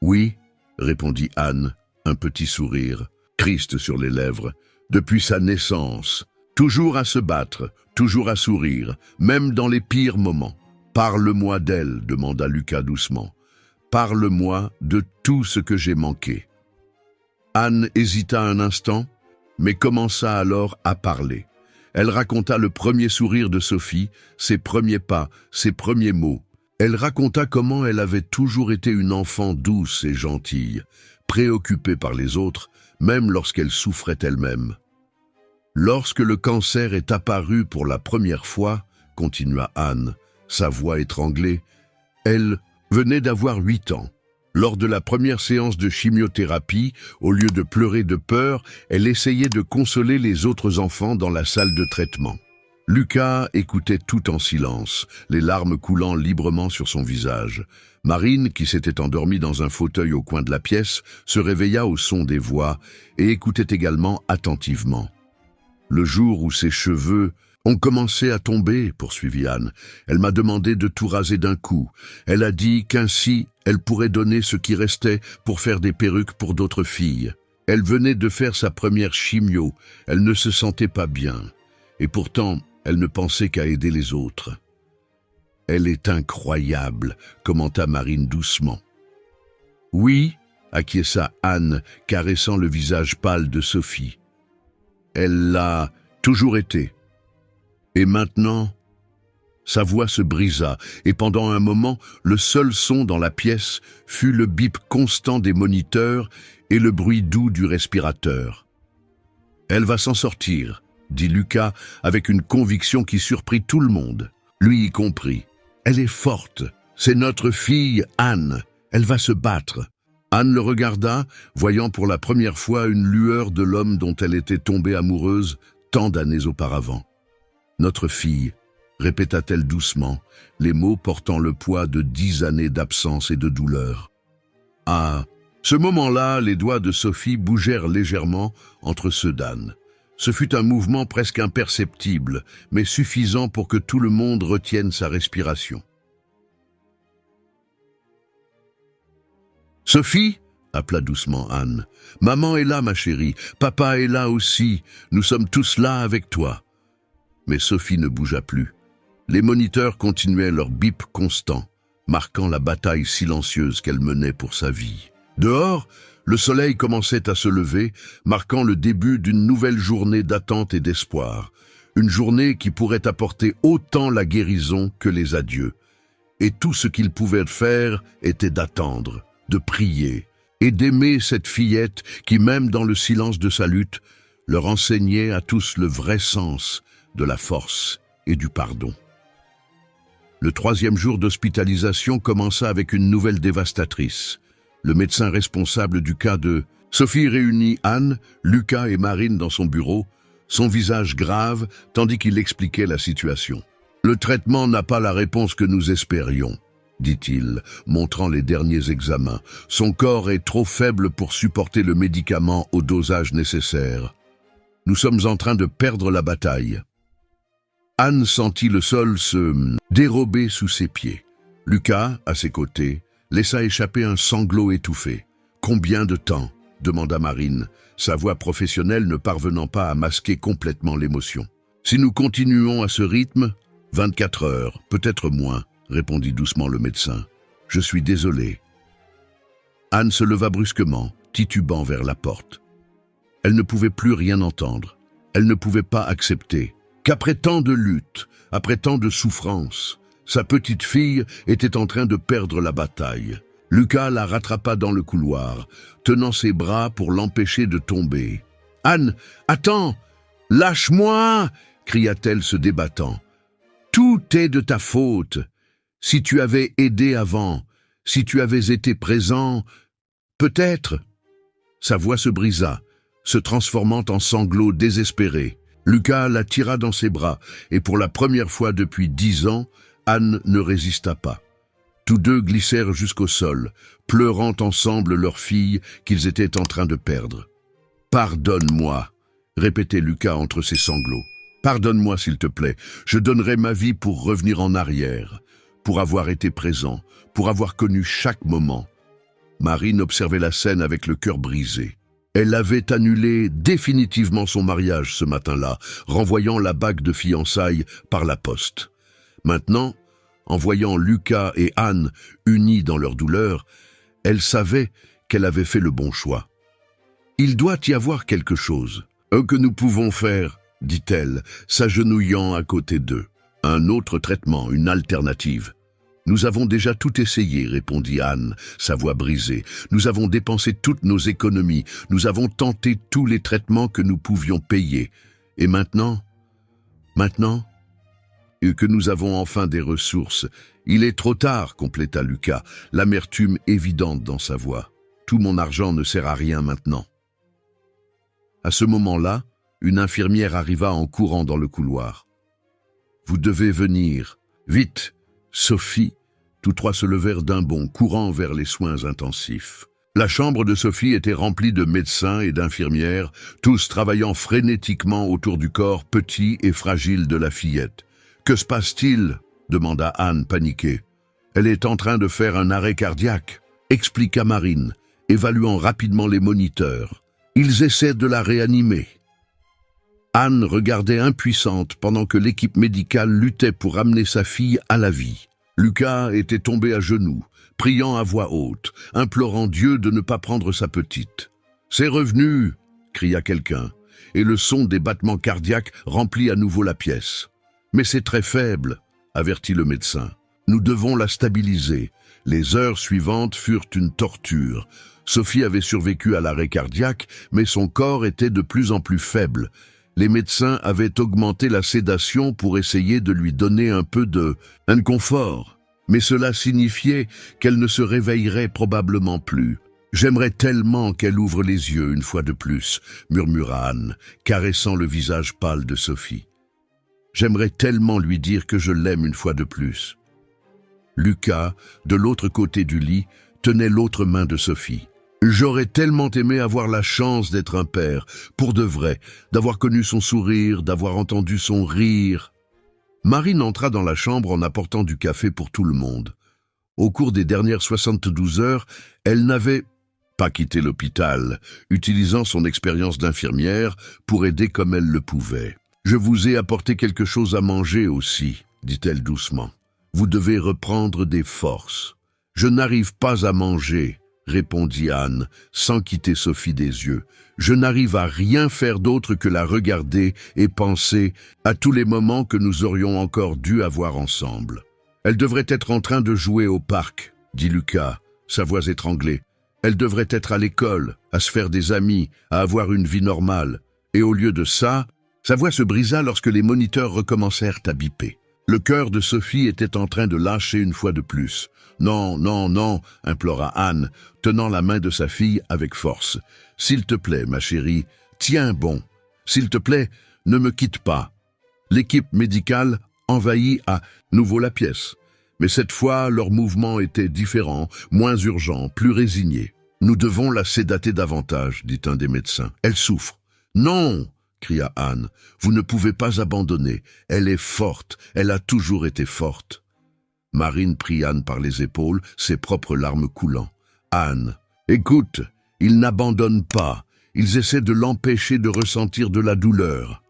Oui, » répondit Anne, un petit sourire, triste sur les lèvres, « depuis sa naissance. Toujours à se battre, toujours à sourire, même dans les pires moments. « Parle-moi d'elle, » demanda Lucas doucement. « Parle-moi de tout ce que j'ai manqué. » Anne hésita un instant, mais commença alors à parler. Elle raconta le premier sourire de Sophie, ses premiers pas, ses premiers mots. Elle raconta comment elle avait toujours été une enfant douce et gentille, préoccupée par les autres, même lorsqu'elle souffrait elle-même. Lorsque le cancer est apparu pour la première fois, continua Anne, sa voix étranglée, elle venait d'avoir 8 ans. Lors de la première séance de chimiothérapie, au lieu de pleurer de peur, elle essayait de consoler les autres enfants dans la salle de traitement. Lucas écoutait tout en silence, les larmes coulant librement sur son visage. Marine, qui s'était endormie dans un fauteuil au coin de la pièce, se réveilla au son des voix et écoutait également attentivement. Le jour où ses cheveux ont commencé à tomber, poursuivit Anne, elle m'a demandé de tout raser d'un coup. Elle a dit qu'ainsi, elle pourrait donner ce qui restait pour faire des perruques pour d'autres filles. Elle venait de faire sa première chimio, elle ne se sentait pas bien. Et pourtant, elle ne pensait qu'à aider les autres. Elle est incroyable, commenta Marine doucement. Oui, acquiesça Anne, caressant le visage pâle de Sophie. Elle l'a toujours été. Et maintenant, sa voix se brisa, et pendant un moment, le seul son dans la pièce fut le bip constant des moniteurs et le bruit doux du respirateur. « Elle va s'en sortir », dit Lucas avec une conviction qui surprit tout le monde, lui y compris. « Elle est forte, c'est notre fille Anne, elle va se battre. » Anne le regarda, voyant pour la première fois une lueur de l'homme dont elle était tombée amoureuse tant d'années auparavant. « Notre fille », répéta-t-elle doucement, les mots portant le poids de 10 années d'absence et de douleur. À ce moment-là, les doigts de Sophie bougèrent légèrement entre ceux d'Anne. Ce fut un mouvement presque imperceptible, mais suffisant pour que tout le monde retienne sa respiration. « Sophie » appela doucement Anne. « Maman est là, ma chérie. Papa est là aussi. Nous sommes tous là avec toi. » Mais Sophie ne bougea plus. Les moniteurs continuaient leur bip constant, marquant la bataille silencieuse qu'elle menait pour sa vie. Dehors, le soleil commençait à se lever, marquant le début d'une nouvelle journée d'attente et d'espoir. Une journée qui pourrait apporter autant la guérison que les adieux. Et tout ce qu'ils pouvaient faire était d'attendre, de prier et d'aimer cette fillette qui, même dans le silence de sa lutte, leur enseignait à tous le vrai sens de la force et du pardon. Le 3e jour d'hospitalisation commença avec une nouvelle dévastatrice. Le médecin responsable du cas de Sophie réunit Anne, Lucas et Marine dans son bureau, son visage grave tandis qu'il expliquait la situation. « Le traitement n'a pas la réponse que nous espérions, » dit-il, montrant les derniers examens. « Son corps est trop faible pour supporter le médicament au dosage nécessaire. Nous sommes en train de perdre la bataille. » Anne sentit le sol se dérober sous ses pieds. Lucas, à ses côtés, laissa échapper un sanglot étouffé. « Combien de temps ?» demanda Marine, sa voix professionnelle ne parvenant pas à masquer complètement l'émotion. « Si nous continuons à ce rythme, 24 heures, peut-être moins, » répondit doucement le médecin. « Je suis désolé. » Anne se leva brusquement, titubant vers la porte. Elle ne pouvait plus rien entendre. Elle ne pouvait pas accepter qu'après tant de luttes, après tant de souffrances, sa petite fille était en train de perdre la bataille. Lucas la rattrapa dans le couloir, tenant ses bras pour l'empêcher de tomber. « Anne, attends! Lâche-moi » cria-t-elle se débattant. « Tout est de ta faute. Si tu avais aidé avant, si tu avais été présent, peut-être... » Sa voix se brisa, se transformant en sanglots désespérés. Lucas la tira dans ses bras, et pour la première fois depuis 10 ans, Anne ne résista pas. Tous deux glissèrent jusqu'au sol, pleurant ensemble leur fille qu'ils étaient en train de perdre. « Pardonne-moi » répétait Lucas entre ses sanglots. « Pardonne-moi s'il te plaît, je donnerai ma vie pour revenir en arrière, pour avoir été présent, pour avoir connu chaque moment. » Marine observait la scène avec le cœur brisé. Elle avait annulé définitivement son mariage ce matin-là, renvoyant la bague de fiançailles par la poste. Maintenant, en voyant Lucas et Anne unis dans leur douleur, elle savait qu'elle avait fait le bon choix. « Il doit y avoir quelque chose que nous pouvons faire, » dit-elle, s'agenouillant à côté d'eux. Un autre traitement, une alternative. Nous avons déjà tout essayé, répondit Anne, sa voix brisée. Nous avons dépensé toutes nos économies. Nous avons tenté tous les traitements que nous pouvions payer. Et maintenant que nous avons enfin des ressources. Il est trop tard, compléta Lucas, l'amertume évidente dans sa voix. Tout mon argent ne sert à rien maintenant. À ce moment-là, une infirmière arriva en courant dans le couloir. Vous devez venir. Vite, Sophie. Tous trois se levèrent d'un bond, courant vers les soins intensifs. La chambre de Sophie était remplie de médecins et d'infirmières, tous travaillant frénétiquement autour du corps petit et fragile de la fillette. « Que se passe-t-il » demanda Anne paniquée. « Elle est en train de faire un arrêt cardiaque » expliqua Marine, évaluant rapidement les moniteurs. « Ils essaient de la réanimer. » Anne regardait impuissante pendant que l'équipe médicale luttait pour ramener sa fille à la vie. Lucas était tombé à genoux, priant à voix haute, implorant Dieu de ne pas prendre sa petite. « C'est revenu !» cria quelqu'un, et le son des battements cardiaques remplit à nouveau la pièce. « Mais c'est très faible !» avertit le médecin. « Nous devons la stabiliser. » Les heures suivantes furent une torture. Sophie avait survécu à l'arrêt cardiaque, mais son corps était de plus en plus faible. Les médecins avaient augmenté la sédation pour essayer de lui donner un peu de inconfort. Mais cela signifiait qu'elle ne se réveillerait probablement plus. « J'aimerais tellement qu'elle ouvre les yeux une fois de plus, » murmura Anne, caressant le visage pâle de Sophie. « J'aimerais tellement lui dire que je l'aime une fois de plus. » Lucas, de l'autre côté du lit, tenait l'autre main de Sophie. « J'aurais tellement aimé avoir la chance d'être un père, pour de vrai, d'avoir connu son sourire, d'avoir entendu son rire. » Marine entra dans la chambre en apportant du café pour tout le monde. Au cours des dernières 72 heures, elle n'avait pas quitté l'hôpital, utilisant son expérience d'infirmière pour aider comme elle le pouvait. « Je vous ai apporté quelque chose à manger aussi, » dit-elle doucement. « Vous devez reprendre des forces. »« Je n'arrive pas à manger, » répondit Anne, sans quitter Sophie des yeux. « Je n'arrive à rien faire d'autre que la regarder et penser à tous les moments que nous aurions encore dû avoir ensemble. » « Elle devrait être en train de jouer au parc, » dit Lucas, sa voix étranglée. « Elle devrait être à l'école, à se faire des amis, à avoir une vie normale. Et au lieu de ça, sa voix se brisa lorsque les moniteurs recommencèrent à biper. Le cœur de Sophie était en train de lâcher une fois de plus. « Non, non, non !» implora Anne, tenant la main de sa fille avec force. « S'il te plaît, ma chérie, tiens bon. S'il te plaît, ne me quitte pas. » L'équipe médicale envahit à nouveau la pièce. Mais cette fois, leurs mouvements étaient différents, moins urgents, plus résignés. « Nous devons la sédater davantage, » dit un des médecins. « Elle souffre. »« Non !» cria Anne. « Vous ne pouvez pas abandonner. Elle est forte. Elle a toujours été forte. » Marine prit Anne par les épaules, ses propres larmes coulant. « Anne, écoute, ils n'abandonnent pas. Ils essaient de l'empêcher de ressentir de la douleur. »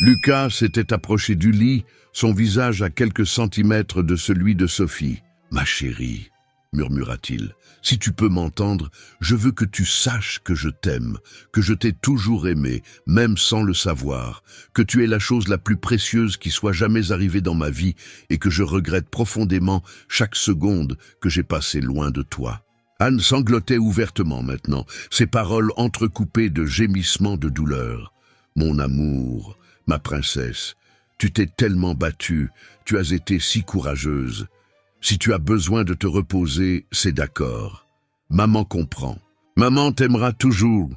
Lucas s'était approché du lit, son visage à quelques centimètres de celui de Sophie. « Ma chérie, » murmura-t-il, « si tu peux m'entendre, je veux que tu saches que je t'aime, que je t'ai toujours aimé, même sans le savoir, que tu es la chose la plus précieuse qui soit jamais arrivée dans ma vie et que je regrette profondément chaque seconde que j'ai passée loin de toi. » Anne sanglotait ouvertement maintenant, ses paroles entrecoupées de gémissements de douleur. « Mon amour, ma princesse, tu t'es tellement battue, tu as été si courageuse. Si tu as besoin de te reposer, c'est d'accord. Maman comprend. Maman t'aimera toujours. »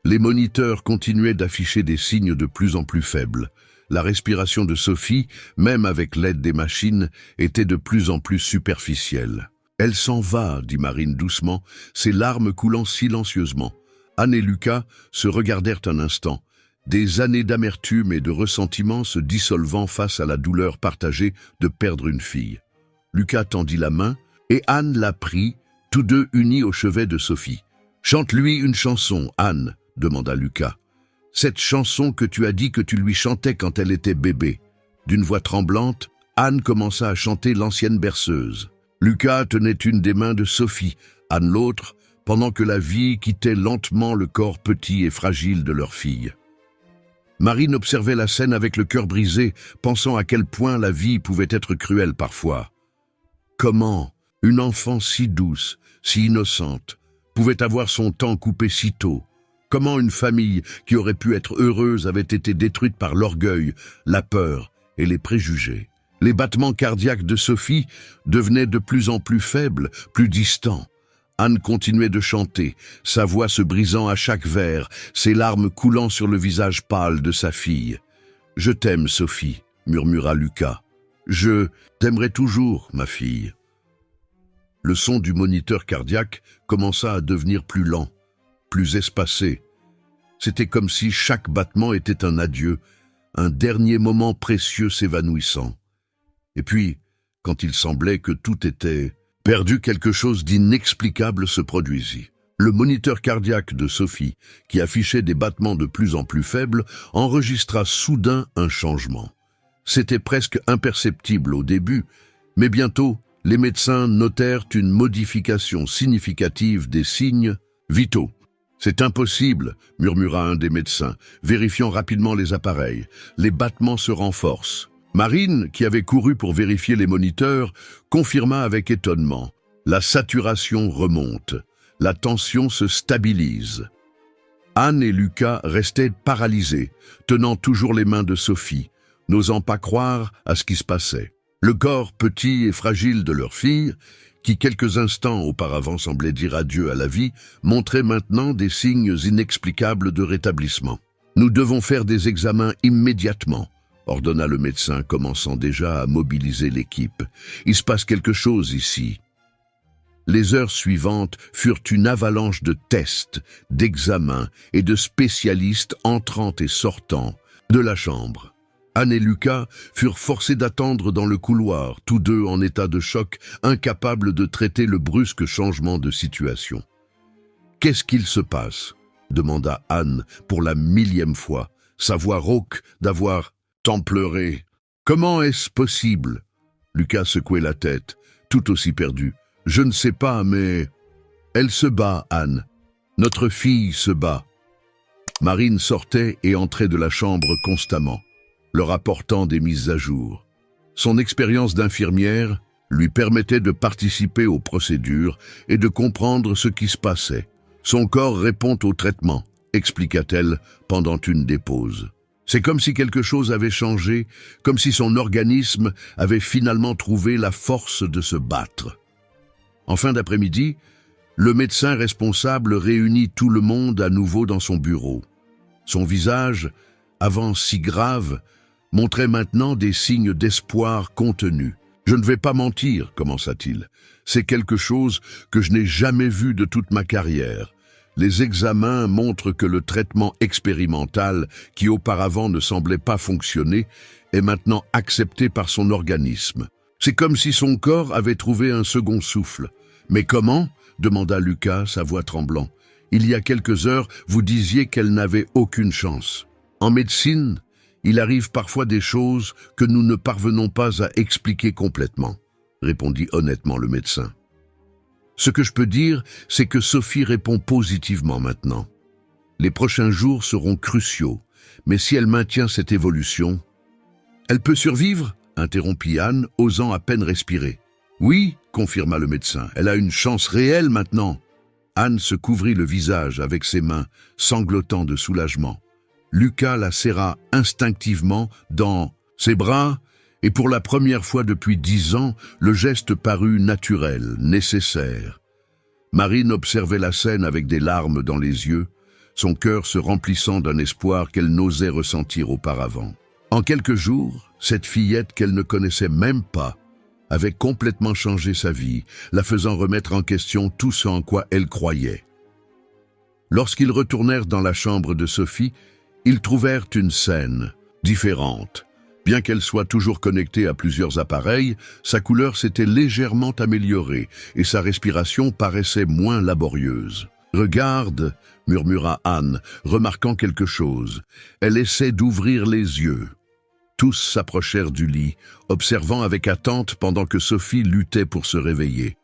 Les moniteurs continuaient d'afficher des signes de plus en plus faibles. La respiration de Sophie, même avec l'aide des machines, était de plus en plus superficielle. « Elle s'en va, » dit Marine doucement, ses larmes coulant silencieusement. Anne et Lucas se regardèrent un instant, des années d'amertume et de ressentiment se dissolvant face à la douleur partagée de perdre une fille. Lucas tendit la main et Anne la prit, tous deux unis au chevet de Sophie. « Chante-lui une chanson, Anne, » demanda Lucas. « Cette chanson que tu as dit que tu lui chantais quand elle était bébé. » D'une voix tremblante, Anne commença à chanter l'ancienne berceuse. Lucas tenait une des mains de Sophie, Anne l'autre, pendant que la vie quittait lentement le corps petit et fragile de leur fille. Marine observait la scène avec le cœur brisé, pensant à quel point la vie pouvait être cruelle parfois. Comment une enfant si douce, si innocente, pouvait avoir son temps coupé si tôt? Comment une famille qui aurait pu être heureuse avait été détruite par l'orgueil, la peur et les préjugés? Les battements cardiaques de Sophie devenaient de plus en plus faibles, plus distants. Anne continuait de chanter, sa voix se brisant à chaque vers, ses larmes coulant sur le visage pâle de sa fille. « Je t'aime, Sophie », murmura Lucas. « Je t'aimerai toujours, ma fille. » Le son du moniteur cardiaque commença à devenir plus lent, plus espacé. C'était comme si chaque battement était un adieu, un dernier moment précieux s'évanouissant. Et puis, quand il semblait que tout était perdu, quelque chose d'inexplicable se produisit. Le moniteur cardiaque de Sophie, qui affichait des battements de plus en plus faibles, enregistra soudain un changement. C'était presque imperceptible au début, mais bientôt, les médecins notèrent une modification significative des signes vitaux. « C'est impossible », murmura un des médecins, vérifiant rapidement les appareils. « Les battements se renforcent. » Marine, qui avait couru pour vérifier les moniteurs, confirma avec étonnement. La saturation remonte. La tension se stabilise. Anne et Lucas restaient paralysés, tenant toujours les mains de Sophie, n'osant pas croire à ce qui se passait. Le corps petit et fragile de leur fille, qui quelques instants auparavant semblait dire adieu à la vie, montrait maintenant des signes inexplicables de rétablissement. « Nous devons faire des examens immédiatement », ordonna le médecin, commençant déjà à mobiliser l'équipe. « Il se passe quelque chose ici. » Les heures suivantes furent une avalanche de tests, d'examens et de spécialistes entrant et sortant de la chambre. Anne et Lucas furent forcés d'attendre dans le couloir, tous deux en état de choc, incapables de traiter le brusque changement de situation. « Qu'est-ce qu'il se passe ?» demanda Anne pour la 1000e fois, sa voix rauque d'avoir tant pleuré. « Comment est-ce possible ?» Lucas secouait la tête, tout aussi perdu. « Je ne sais pas, mais... » « Elle se bat, Anne. Notre fille se bat. » Marine sortait et entrait de la chambre constamment, leur apportant des mises à jour. Son expérience d'infirmière lui permettait de participer aux procédures et de comprendre ce qui se passait. « Son corps répond au traitement », expliqua-t-elle pendant une des pauses. C'est comme si quelque chose avait changé, comme si son organisme avait finalement trouvé la force de se battre. En fin d'après-midi, le médecin responsable réunit tout le monde à nouveau dans son bureau. Son visage, avant si grave, montrait maintenant des signes d'espoir contenus. « Je ne vais pas mentir », commença-t-il. « C'est quelque chose que je n'ai jamais vu de toute ma carrière. Les examens montrent que le traitement expérimental, qui auparavant ne semblait pas fonctionner, est maintenant accepté par son organisme. C'est comme si son corps avait trouvé un second souffle. « Mais comment ?» demanda Lucas, sa voix tremblant. « Il y a quelques heures, vous disiez qu'elle n'avait aucune chance. En médecine, il arrive parfois des choses que nous ne parvenons pas à expliquer complètement, » répondit honnêtement le médecin. « Ce que je peux dire, c'est que Sophie répond positivement maintenant. Les prochains jours seront cruciaux, mais si elle maintient cette évolution... »« Elle peut survivre ?» interrompit Anne, osant à peine respirer. « Oui, » confirma le médecin, « elle a une chance réelle maintenant. » Anne se couvrit le visage avec ses mains, sanglotant de soulagement. Lucas la serra instinctivement dans ses bras, et pour la première fois depuis 10 ans, le geste parut naturel, nécessaire. Marine observait la scène avec des larmes dans les yeux, son cœur se remplissant d'un espoir qu'elle n'osait ressentir auparavant. En quelques jours, cette fillette qu'elle ne connaissait même pas avait complètement changé sa vie, la faisant remettre en question tout ce en quoi elle croyait. Lorsqu'ils retournèrent dans la chambre de Sophie, ils trouvèrent une scène différente. Bien qu'elle soit toujours connectée à plusieurs appareils, sa couleur s'était légèrement améliorée et sa respiration paraissait moins laborieuse. « Regarde », murmura Anne, remarquant quelque chose. Elle essaie d'ouvrir les yeux. Tous s'approchèrent du lit, observant avec attente pendant que Sophie luttait pour se réveiller.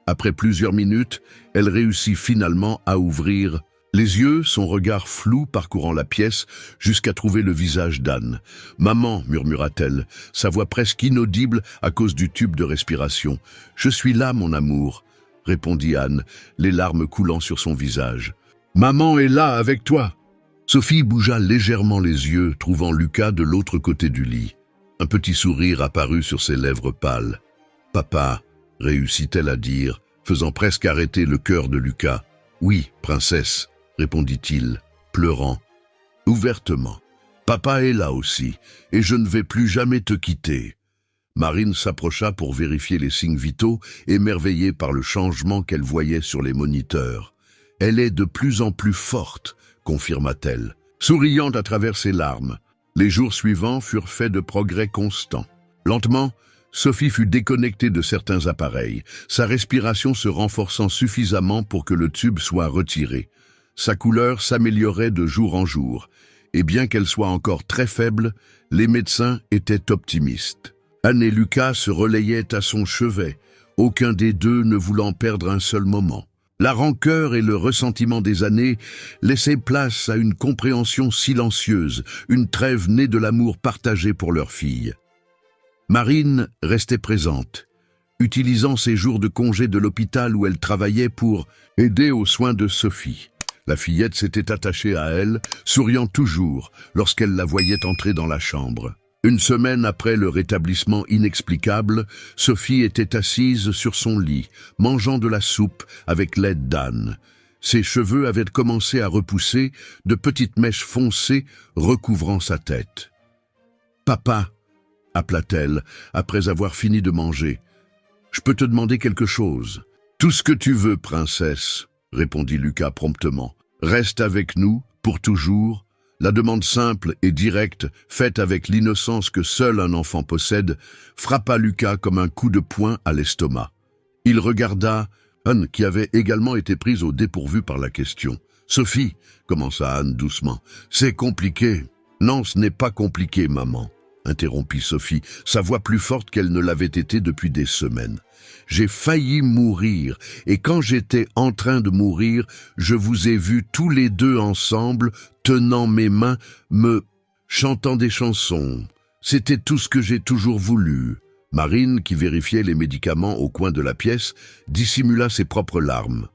Après plusieurs minutes, elle réussit finalement à ouvrir Les yeux, son regard flou parcourant la pièce jusqu'à trouver le visage d'Anne. « Maman » murmura-t-elle, sa voix presque inaudible à cause du tube de respiration. « Je suis là, mon amour » répondit Anne, les larmes coulant sur son visage. « Maman est là avec toi !» Sophie bougea légèrement les yeux, trouvant Lucas de l'autre côté du lit. Un petit sourire apparut sur ses lèvres pâles. « Papa » réussit-elle à dire, faisant presque arrêter le cœur de Lucas. « Oui, princesse » répondit-il, pleurant, ouvertement. « Papa est là aussi, et je ne vais plus jamais te quitter. » Marine s'approcha pour vérifier les signes vitaux, émerveillée par le changement qu'elle voyait sur les moniteurs. « Elle est de plus en plus forte », confirma-t-elle, souriant à travers ses larmes. Les jours suivants furent faits de progrès constants. Lentement, Sophie fut déconnectée de certains appareils, sa respiration se renforçant suffisamment pour que le tube soit retiré. Sa couleur s'améliorait de jour en jour, et bien qu'elle soit encore très faible, les médecins étaient optimistes. Anne et Lucas se relayaient à son chevet, aucun des deux ne voulant perdre un seul moment. La rancœur et le ressentiment des années laissaient place à une compréhension silencieuse, une trêve née de l'amour partagé pour leur fille. Marine restait présente, utilisant ses jours de congé de l'hôpital où elle travaillait pour aider aux soins de Sophie. La fillette s'était attachée à elle, souriant toujours lorsqu'elle la voyait entrer dans la chambre. Une semaine après le rétablissement inexplicable, Sophie était assise sur son lit, mangeant de la soupe avec l'aide d'Anne. Ses cheveux avaient commencé à repousser, de petites mèches foncées recouvrant sa tête. « Papa » appela-t-elle, après avoir fini de manger. « Je peux te demander quelque chose ?»« Tout ce que tu veux, princesse », répondit Lucas promptement. « Reste avec nous, pour toujours. » La demande simple et directe, faite avec l'innocence que seul un enfant possède, frappa Lucas comme un coup de poing à l'estomac. Il regarda Anne, qui avait également été prise au dépourvu par la question. « Sophie » commença Anne doucement. « C'est compliqué. »« Non, ce n'est pas compliqué, maman. » interrompit Sophie, sa voix plus forte qu'elle ne l'avait été depuis des semaines. « J'ai failli mourir, et quand j'étais en train de mourir, je vous ai vus tous les deux ensemble, tenant mes mains, chantant des chansons. C'était tout ce que j'ai toujours voulu. » Marine, qui vérifiait les médicaments au coin de la pièce, dissimula ses propres larmes.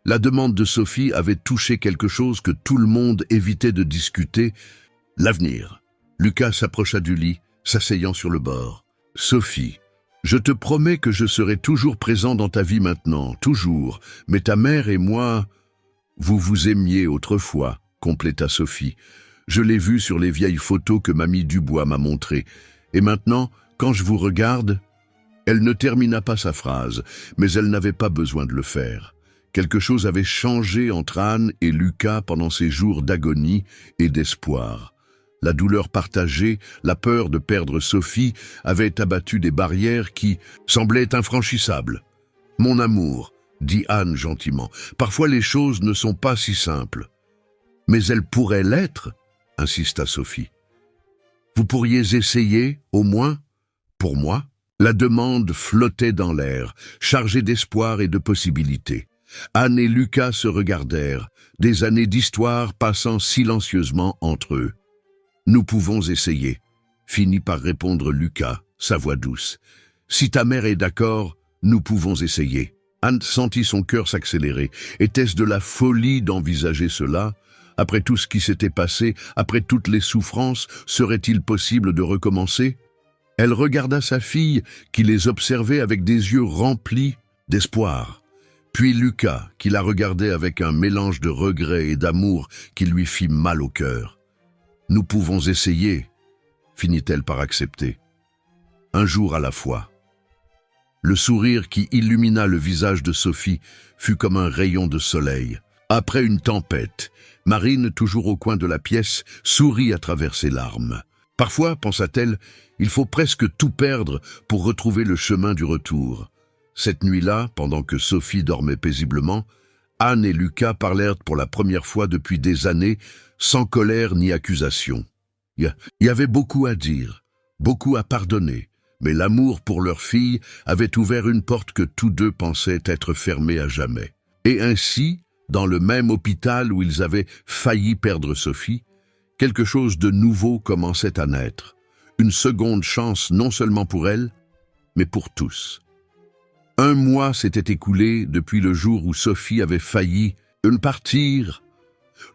La demande de Sophie avait touché quelque chose que tout le monde évitait de discuter, l'avenir. Lucas s'approcha du lit, s'asseyant sur le bord. « Sophie, je te promets que je serai toujours présent dans ta vie maintenant, toujours. Mais ta mère et moi, vous vous aimiez autrefois, » compléta Sophie. « Je l'ai vu sur les vieilles photos que Mamie Dubois m'a montrées. Et maintenant, quand je vous regarde... » Elle ne termina pas sa phrase, mais elle n'avait pas besoin de le faire. Quelque chose avait changé entre Anne et Lucas pendant ces jours d'agonie et d'espoir. La douleur partagée, la peur de perdre Sophie avaient abattu des barrières qui semblaient infranchissables. « Mon amour », dit Anne gentiment, « parfois les choses ne sont pas si simples. »« Mais elles pourraient l'être », insista Sophie. « Vous pourriez essayer, au moins, pour moi ?» La demande flottait dans l'air, chargée d'espoir et de possibilités. Anne et Lucas se regardèrent, des années d'histoire passant silencieusement entre eux. « Nous pouvons essayer », finit par répondre Lucas, sa voix douce. « Si ta mère est d'accord, nous pouvons essayer. » Anne sentit son cœur s'accélérer. Était-ce de la folie d'envisager cela? Après tout ce qui s'était passé, après toutes les souffrances, serait-il possible de recommencer? Elle regarda sa fille, qui les observait avec des yeux remplis d'espoir. Puis Lucas, qui la regardait avec un mélange de regret et d'amour qui lui fit mal au cœur. « Nous pouvons essayer », finit-elle par accepter. Un jour à la fois. Le sourire qui illumina le visage de Sophie fut comme un rayon de soleil. Après une tempête, Marine, toujours au coin de la pièce, sourit à travers ses larmes. Parfois, pensa-t-elle, il faut presque tout perdre pour retrouver le chemin du retour. Cette nuit-là, pendant que Sophie dormait paisiblement, Anne et Lucas parlèrent pour la première fois depuis des années, sans colère ni accusation. Il y avait beaucoup à dire, beaucoup à pardonner, mais l'amour pour leur fille avait ouvert une porte que tous deux pensaient être fermée à jamais. Et ainsi, dans le même hôpital où ils avaient failli perdre Sophie, quelque chose de nouveau commençait à naître. Une seconde chance non seulement pour elle, mais pour tous. 1 mois s'était écoulé depuis le jour où Sophie avait failli partir.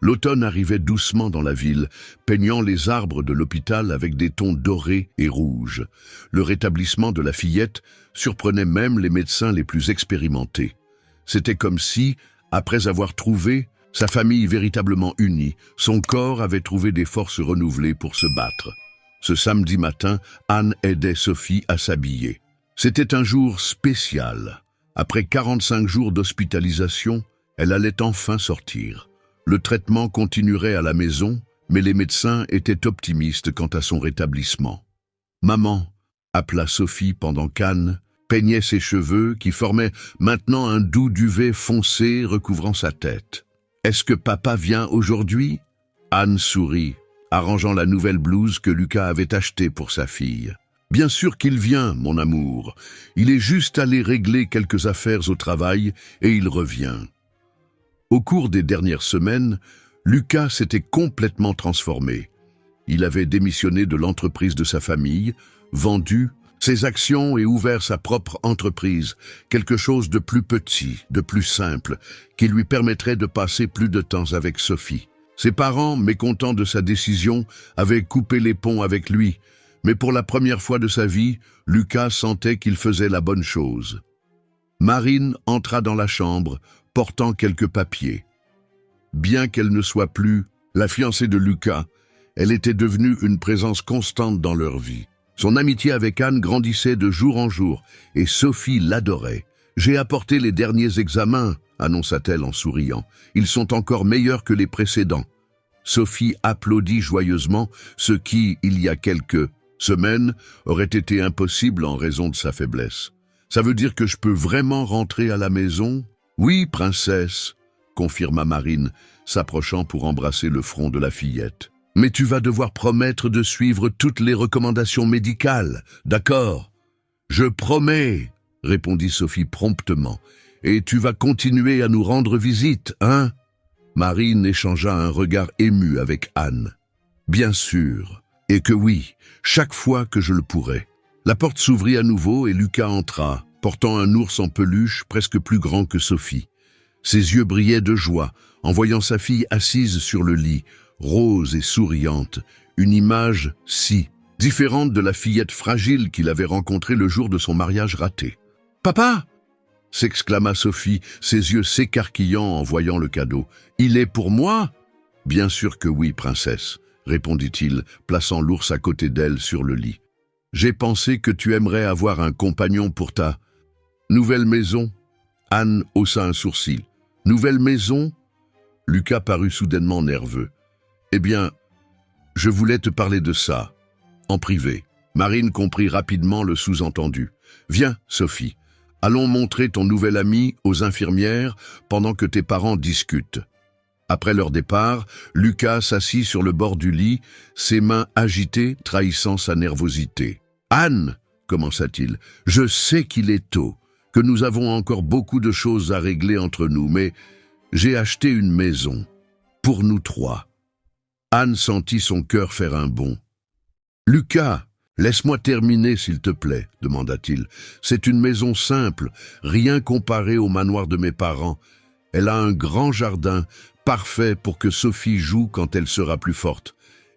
L'automne arrivait doucement dans la ville, peignant les arbres de l'hôpital avec des tons dorés et rouges. Le rétablissement de la fillette surprenait même les médecins les plus expérimentés. C'était comme si, après avoir trouvé sa famille véritablement unie, son corps avait trouvé des forces renouvelées pour se battre. Ce samedi matin, Anne aidait Sophie à s'habiller. C'était un jour spécial. Après 45 jours d'hospitalisation, elle allait enfin sortir. Le traitement continuerait à la maison, mais les médecins étaient optimistes quant à son rétablissement. « Maman » appela Sophie pendant qu'Anne peignait ses cheveux qui formaient maintenant un doux duvet foncé recouvrant sa tête. « Est-ce que papa vient aujourd'hui ?» Anne sourit, arrangeant la nouvelle blouse que Lucas avait achetée pour sa fille. « Bien sûr qu'il vient, mon amour. Il est juste allé régler quelques affaires au travail et il revient. » Au cours des dernières semaines, Lucas s'était complètement transformé. Il avait démissionné de l'entreprise de sa famille, vendu ses actions et ouvert sa propre entreprise, quelque chose de plus petit, de plus simple, qui lui permettrait de passer plus de temps avec Sophie. Ses parents, mécontents de sa décision, avaient coupé les ponts avec lui, mais pour la première fois de sa vie, Lucas sentait qu'il faisait la bonne chose. Marine entra dans la chambre, portant quelques papiers. Bien qu'elle ne soit plus la fiancée de Lucas, elle était devenue une présence constante dans leur vie. Son amitié avec Anne grandissait de jour en jour, et Sophie l'adorait. « J'ai apporté les derniers examens », annonça-t-elle en souriant. « Ils sont encore meilleurs que les précédents. » Sophie applaudit joyeusement, ce qui, il y a quelques semaines, aurait été impossible en raison de sa faiblesse. « Ça veut dire que je peux vraiment rentrer à la maison ?»« Oui, princesse », confirma Marine, s'approchant pour embrasser le front de la fillette. « Mais tu vas devoir promettre de suivre toutes les recommandations médicales, d'accord ?»« Je promets », répondit Sophie promptement. « Et tu vas continuer à nous rendre visite, hein ?» Marine échangea un regard ému avec Anne. « Bien sûr, et que oui, chaque fois que je le pourrai. » La porte s'ouvrit à nouveau et Lucas entra, portant un ours en peluche presque plus grand que Sophie. Ses yeux brillaient de joie en voyant sa fille assise sur le lit, rose et souriante, une image si différente de la fillette fragile qu'il avait rencontrée le jour de son mariage raté. « Papa !» s'exclama Sophie, ses yeux s'écarquillant en voyant le cadeau. « Il est pour moi ?»« Bien sûr que oui, princesse, » répondit-il, plaçant l'ours à côté d'elle sur le lit. « J'ai pensé que tu aimerais avoir un compagnon pour ta nouvelle maison. » Anne haussa un sourcil. « Nouvelle maison ?» Lucas parut soudainement nerveux. « Eh bien, je voulais te parler de ça, en privé. » Marine comprit rapidement le sous-entendu. « Viens, Sophie, allons montrer ton nouvel ami aux infirmières pendant que tes parents discutent. » Après leur départ, Lucas s'assit sur le bord du lit, ses mains agitées, trahissant sa nervosité. « Anne, commença-t-il, je sais qu'il est tôt, que nous avons encore beaucoup de choses à régler entre nous, mais j'ai acheté une maison, pour nous 3. » Anne sentit son cœur faire un bond. « Lucas, laisse-moi terminer, s'il te plaît, » demanda-t-il. « C'est une maison simple, rien comparé au manoir de mes parents. Elle a un grand jardin, parfait pour que Sophie joue quand elle sera plus forte.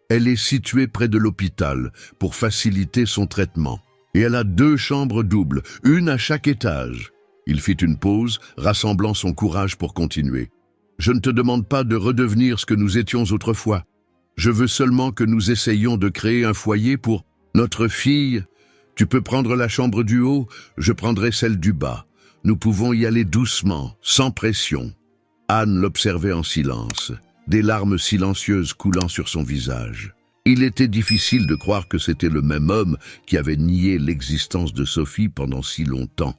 Elle est située près de l'hôpital pour faciliter son traitement. Et elle a 2 chambres doubles, une à chaque étage. » Il fit une pause, rassemblant son courage pour continuer. « Je ne te demande pas de redevenir ce que nous étions autrefois. Je veux seulement que nous essayions de créer un foyer pour notre fille. Tu peux prendre la chambre du haut, je prendrai celle du bas. Nous pouvons y aller doucement, sans pression. » Anne l'observait en silence, des larmes silencieuses coulant sur son visage. Il était difficile de croire que c'était le même homme qui avait nié l'existence de Sophie pendant si longtemps.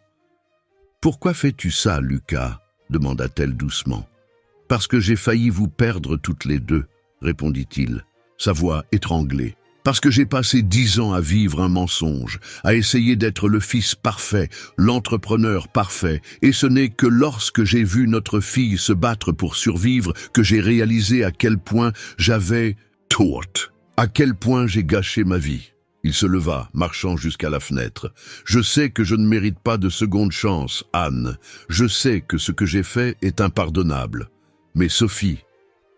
« Pourquoi fais-tu ça, Lucas ?» demanda-t-elle doucement. « Parce que j'ai failli vous perdre toutes les deux, » répondit-il, sa voix étranglée. Parce que j'ai passé 10 ans à vivre un mensonge, à essayer d'être le fils parfait, l'entrepreneur parfait, et ce n'est que lorsque j'ai vu notre fille se battre pour survivre que j'ai réalisé à quel point j'avais tort, à quel point j'ai gâché ma vie. Il se leva, marchant jusqu'à la fenêtre. Je sais que je ne mérite pas de seconde chance, Anne. Je sais que ce que j'ai fait est impardonnable. Mais Sophie,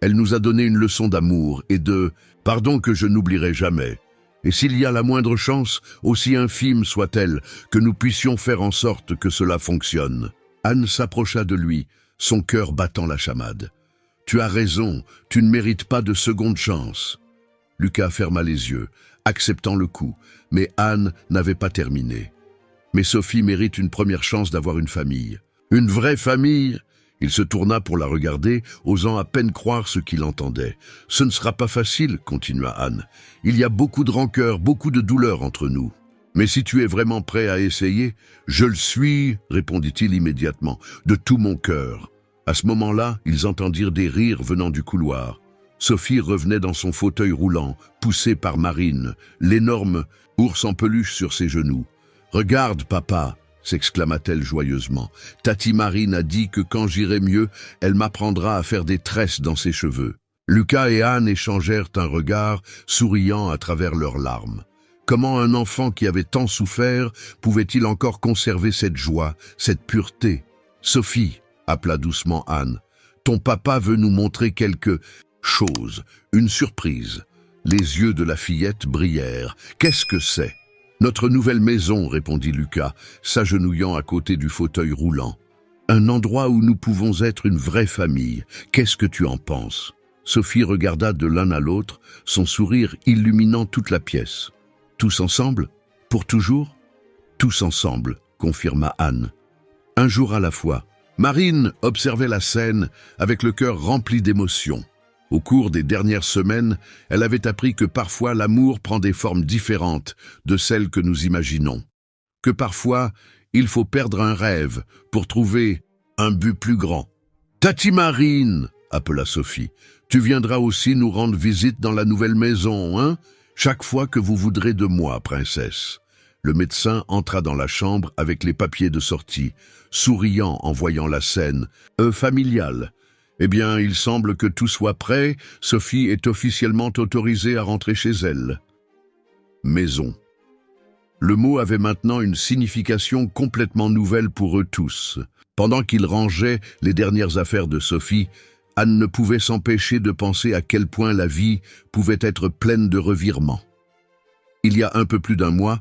elle nous a donné une leçon d'amour et de pardon que je n'oublierai jamais. Et s'il y a la moindre chance, aussi infime soit-elle, que nous puissions faire en sorte que cela fonctionne. Anne s'approcha de lui, son cœur battant la chamade. Tu as raison, tu ne mérites pas de seconde chance. Lucas ferma les yeux, acceptant le coup, mais Anne n'avait pas terminé. Mais Sophie mérite une première chance d'avoir une famille. Une vraie famille? Il se tourna pour la regarder, osant à peine croire ce qu'il entendait. « Ce ne sera pas facile, » continua Anne. « Il y a beaucoup de rancœur, beaucoup de douleur entre nous. Mais si tu es vraiment prêt à essayer, je le suis, » répondit-il immédiatement, « de tout mon cœur. » À ce moment-là, ils entendirent des rires venant du couloir. Sophie revenait dans son fauteuil roulant, poussée par Marine, l'énorme ours en peluche sur ses genoux. « Regarde, papa !» s'exclama-t-elle joyeusement. « Tati Marine a dit que quand j'irai mieux, elle m'apprendra à faire des tresses dans ses cheveux. » Lucas et Anne échangèrent un regard, souriant à travers leurs larmes. Comment un enfant qui avait tant souffert pouvait-il encore conserver cette joie, cette pureté? « Sophie !» appela doucement Anne. « Ton papa veut nous montrer quelque chose, une surprise. » Les yeux de la fillette brillèrent. « Qu'est-ce que c'est ?» « Notre nouvelle maison, » répondit Lucas, s'agenouillant à côté du fauteuil roulant. « Un endroit où nous pouvons être une vraie famille. Qu'est-ce que tu en penses ?» Sophie regarda de l'un à l'autre, son sourire illuminant toute la pièce. « Tous ensemble? Pour toujours ?»« Tous ensemble, » confirma Anne. Un jour à la fois. Marine observait la scène avec le cœur rempli d'émotion. Au cours des dernières semaines, elle avait appris que parfois l'amour prend des formes différentes de celles que nous imaginons. Que parfois, il faut perdre un rêve pour trouver un but plus grand. « Tati Marine !» appela Sophie. « Tu viendras aussi nous rendre visite dans la nouvelle maison, hein? Chaque fois que vous voudrez de moi, princesse. » Le médecin entra dans la chambre avec les papiers de sortie, souriant en voyant la scène, familiale. Eh bien, il semble que tout soit prêt. Sophie est officiellement autorisée à rentrer chez elle. Maison. Le mot avait maintenant une signification complètement nouvelle pour eux tous. Pendant qu'ils rangeaient les dernières affaires de Sophie, Anne ne pouvait s'empêcher de penser à quel point la vie pouvait être pleine de revirements. Il y a un peu plus d'un mois,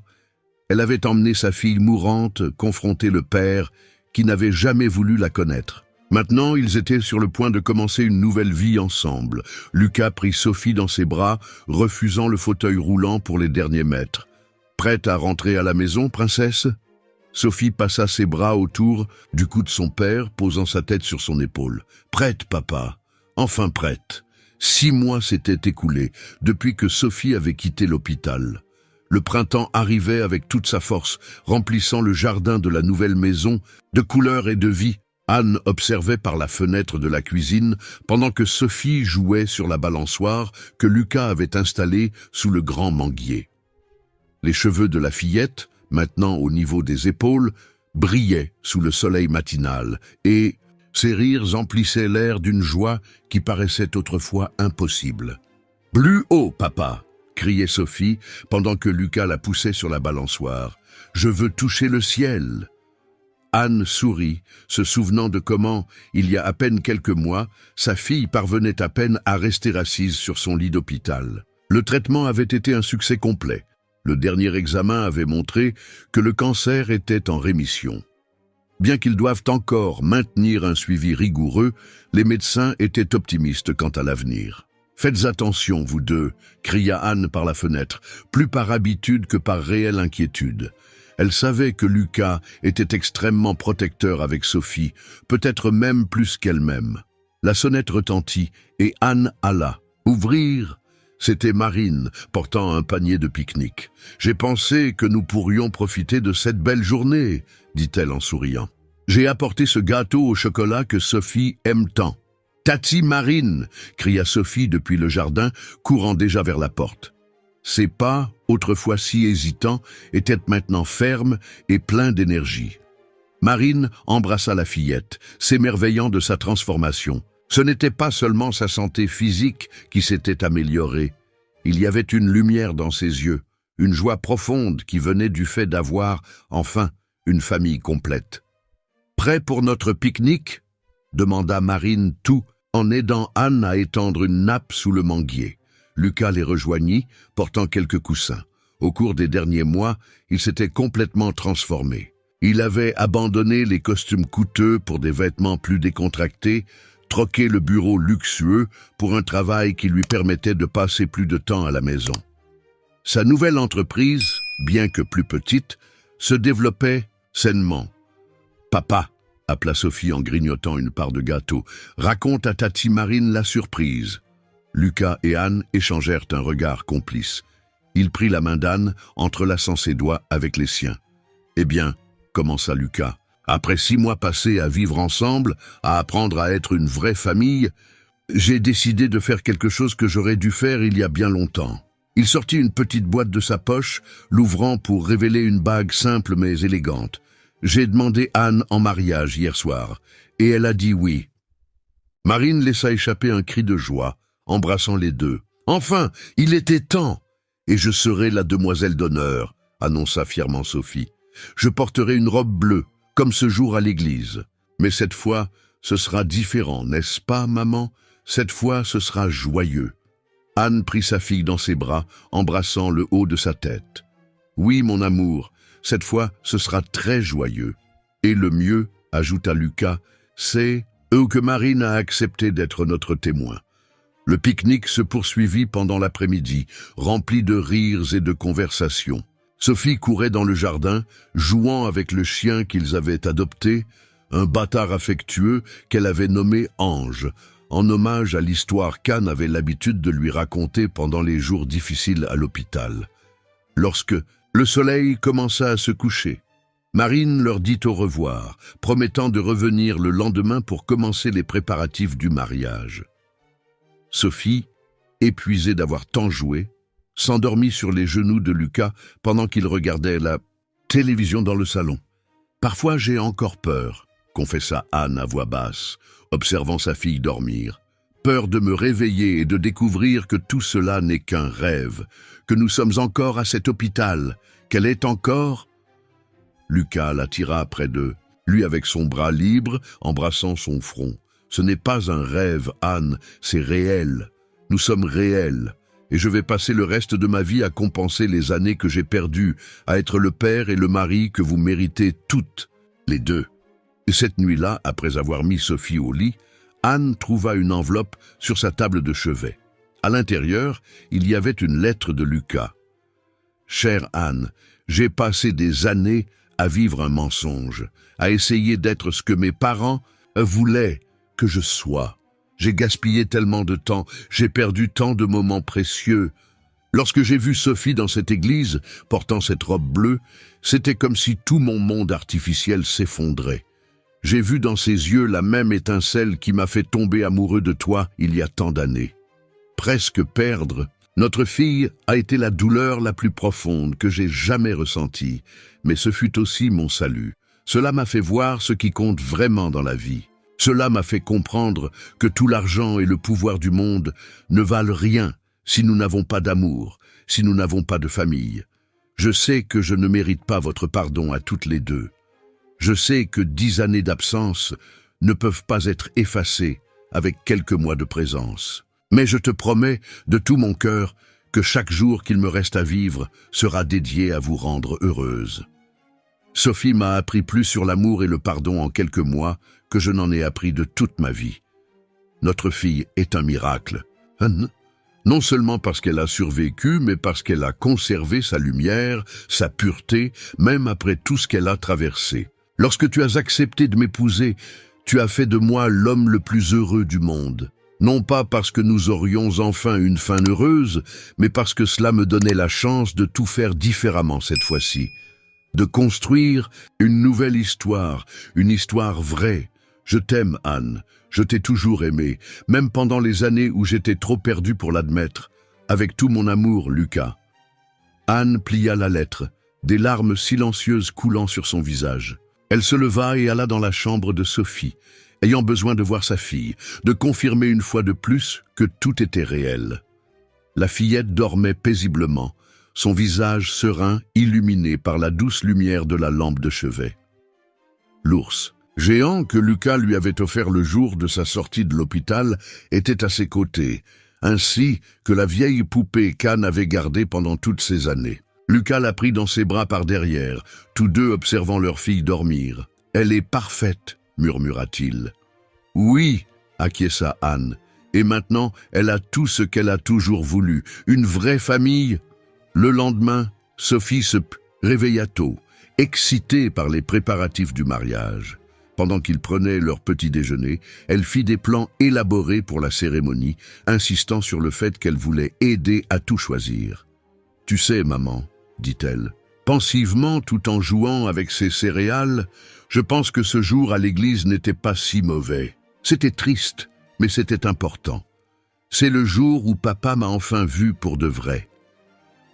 elle avait emmené sa fille mourante confronter le père qui n'avait jamais voulu la connaître. Maintenant, ils étaient sur le point de commencer une nouvelle vie ensemble. Lucas prit Sophie dans ses bras, refusant le fauteuil roulant pour les derniers mètres. « Prête à rentrer à la maison, princesse ?» Sophie passa ses bras autour du cou de son père, posant sa tête sur son épaule. « Prête, papa. Enfin prête. » 6 mois s'étaient écoulés depuis que Sophie avait quitté l'hôpital. Le printemps arrivait avec toute sa force, remplissant le jardin de la nouvelle maison de couleurs et de vie. Anne observait par la fenêtre de la cuisine pendant que Sophie jouait sur la balançoire que Lucas avait installée sous le grand manguier. Les cheveux de la fillette, maintenant au niveau des épaules, brillaient sous le soleil matinal et ses rires emplissaient l'air d'une joie qui paraissait autrefois impossible. « Plus haut, papa !» criait Sophie pendant que Lucas la poussait sur la balançoire. « Je veux toucher le ciel !» Anne sourit, se souvenant de comment, il y a à peine quelques mois, sa fille parvenait à peine à rester assise sur son lit d'hôpital. Le traitement avait été un succès complet. Le dernier examen avait montré que le cancer était en rémission. Bien qu'ils doivent encore maintenir un suivi rigoureux, les médecins étaient optimistes quant à l'avenir. « Faites attention, vous deux !» cria Anne par la fenêtre, plus par habitude que par réelle inquiétude. Elle savait que Lucas était extrêmement protecteur avec Sophie, peut-être même plus qu'elle-même. La sonnette retentit et Anne alla. « Ouvrir !» C'était Marine, portant un panier de pique-nique. « J'ai pensé que nous pourrions profiter de cette belle journée, » dit-elle en souriant. « J'ai apporté ce gâteau au chocolat que Sophie aime tant. »« Tati Marine !» cria Sophie depuis le jardin, courant déjà vers la porte. Ses pas, autrefois si hésitants, étaient maintenant fermes et pleins d'énergie. Marine embrassa la fillette, s'émerveillant de sa transformation. Ce n'était pas seulement sa santé physique qui s'était améliorée. Il y avait une lumière dans ses yeux, une joie profonde qui venait du fait d'avoir, enfin, une famille complète. « Prêt pour notre pique-nique » demanda Marine tout en aidant Anne à étendre une nappe sous le manguier. Lucas les rejoignit, portant quelques coussins. Au cours des derniers mois, il s'était complètement transformé. Il avait abandonné les costumes coûteux pour des vêtements plus décontractés, troqué le bureau luxueux pour un travail qui lui permettait de passer plus de temps à la maison. Sa nouvelle entreprise, bien que plus petite, se développait sainement. « Papa », appela Sophie en grignotant une part de gâteau, « raconte à Tati Marine la surprise. » Lucas et Anne échangèrent un regard complice. Il prit la main d'Anne, entrelaçant ses doigts avec les siens. « Eh bien, » commença Lucas, « après 6 mois passés à vivre ensemble, à apprendre à être une vraie famille, j'ai décidé de faire quelque chose que j'aurais dû faire il y a bien longtemps. » Il sortit une petite boîte de sa poche, l'ouvrant pour révéler une bague simple mais élégante. « J'ai demandé Anne en mariage hier soir, et elle a dit oui. » Marine laissa échapper un cri de joie, embrassant les deux. « Enfin, il était temps, et je serai la demoiselle d'honneur, » annonça fièrement Sophie. « Je porterai une robe bleue, comme ce jour à l'église. Mais cette fois, ce sera différent, n'est-ce pas, maman? Cette fois, ce sera joyeux. » Anne prit sa fille dans ses bras, embrassant le haut de sa tête. « Oui, mon amour, cette fois, ce sera très joyeux. Et le mieux, ajouta Lucas, c'est que Marine a accepté d'être notre témoin. » Le pique-nique se poursuivit pendant l'après-midi, rempli de rires et de conversations. Sophie courait dans le jardin, jouant avec le chien qu'ils avaient adopté, un bâtard affectueux qu'elle avait nommé Ange, en hommage à l'histoire qu'Anne avait l'habitude de lui raconter pendant les jours difficiles à l'hôpital. Lorsque le soleil commença à se coucher, Marine leur dit au revoir, promettant de revenir le lendemain pour commencer les préparatifs du mariage. Sophie, épuisée d'avoir tant joué, s'endormit sur les genoux de Lucas pendant qu'il regardait la télévision dans le salon. « Parfois j'ai encore peur », confessa Anne à voix basse, observant sa fille dormir. « Peur de me réveiller et de découvrir que tout cela n'est qu'un rêve, que nous sommes encore à cet hôpital, qu'elle est encore... » Lucas la tira près d'eux, lui avec son bras libre, embrassant son front. « Ce n'est pas un rêve, Anne, c'est réel. Nous sommes réels. Et je vais passer le reste de ma vie à compenser les années que j'ai perdues, à être le père et le mari que vous méritez toutes, les deux. » Et cette nuit-là, après avoir mis Sophie au lit, Anne trouva une enveloppe sur sa table de chevet. À l'intérieur, il y avait une lettre de Lucas. « Chère Anne, j'ai passé des années à vivre un mensonge, à essayer d'être ce que mes parents voulaient que je sois. J'ai gaspillé tellement de temps, j'ai perdu tant de moments précieux. Lorsque j'ai vu Sophie dans cette église, portant cette robe bleue, c'était comme si tout mon monde artificiel s'effondrait. J'ai vu dans ses yeux la même étincelle qui m'a fait tomber amoureux de toi il y a tant d'années. Presque perdre, notre fille a été la douleur la plus profonde que j'ai jamais ressentie, mais ce fut aussi mon salut. Cela m'a fait voir ce qui compte vraiment dans la vie. Cela m'a fait comprendre que tout l'argent et le pouvoir du monde ne valent rien si nous n'avons pas d'amour, si nous n'avons pas de famille. Je sais que je ne mérite pas votre pardon à toutes les deux. Je sais que 10 années d'absence ne peuvent pas être effacées avec quelques mois de présence. Mais je te promets de tout mon cœur que chaque jour qu'il me reste à vivre sera dédié à vous rendre heureuse. Sophie m'a appris plus sur l'amour et le pardon en quelques mois que je n'en ai appris de toute ma vie. Notre fille est un miracle. Non seulement parce qu'elle a survécu, mais parce qu'elle a conservé sa lumière, sa pureté, même après tout ce qu'elle a traversé. Lorsque tu as accepté de m'épouser, tu as fait de moi l'homme le plus heureux du monde. Non pas parce que nous aurions enfin une fin heureuse, mais parce que cela me donnait la chance de tout faire différemment cette fois-ci. De construire une nouvelle histoire, une histoire vraie. Je t'aime, Anne. Je t'ai toujours aimée, même pendant les années où j'étais trop perdu pour l'admettre. Avec tout mon amour, Lucas. Anne plia la lettre, des larmes silencieuses coulant sur son visage. Elle se leva et alla dans la chambre de Sophie, ayant besoin de voir sa fille, de confirmer une fois de plus que tout était réel. La fillette dormait paisiblement, son visage serein illuminé par la douce lumière de la lampe de chevet. L'ours, géant que Lucas lui avait offert le jour de sa sortie de l'hôpital, était à ses côtés, ainsi que la vieille poupée qu'Anne avait gardée pendant toutes ces années. Lucas la prit dans ses bras par derrière, tous deux observant leur fille dormir. « Elle est parfaite », murmura-t-il. « Oui », acquiesça Anne. « Et maintenant, elle a tout ce qu'elle a toujours voulu, une vraie famille. » Le lendemain, Sophie se réveilla tôt, excitée par les préparatifs du mariage. Pendant qu'ils prenaient leur petit déjeuner, elle fit des plans élaborés pour la cérémonie, insistant sur le fait qu'elle voulait aider à tout choisir. « Tu sais, maman, » dit-elle, pensivement tout en jouant avec ses céréales, « je pense que ce jour à l'église n'était pas si mauvais. C'était triste, mais c'était important. C'est le jour où papa m'a enfin vu pour de vrai. »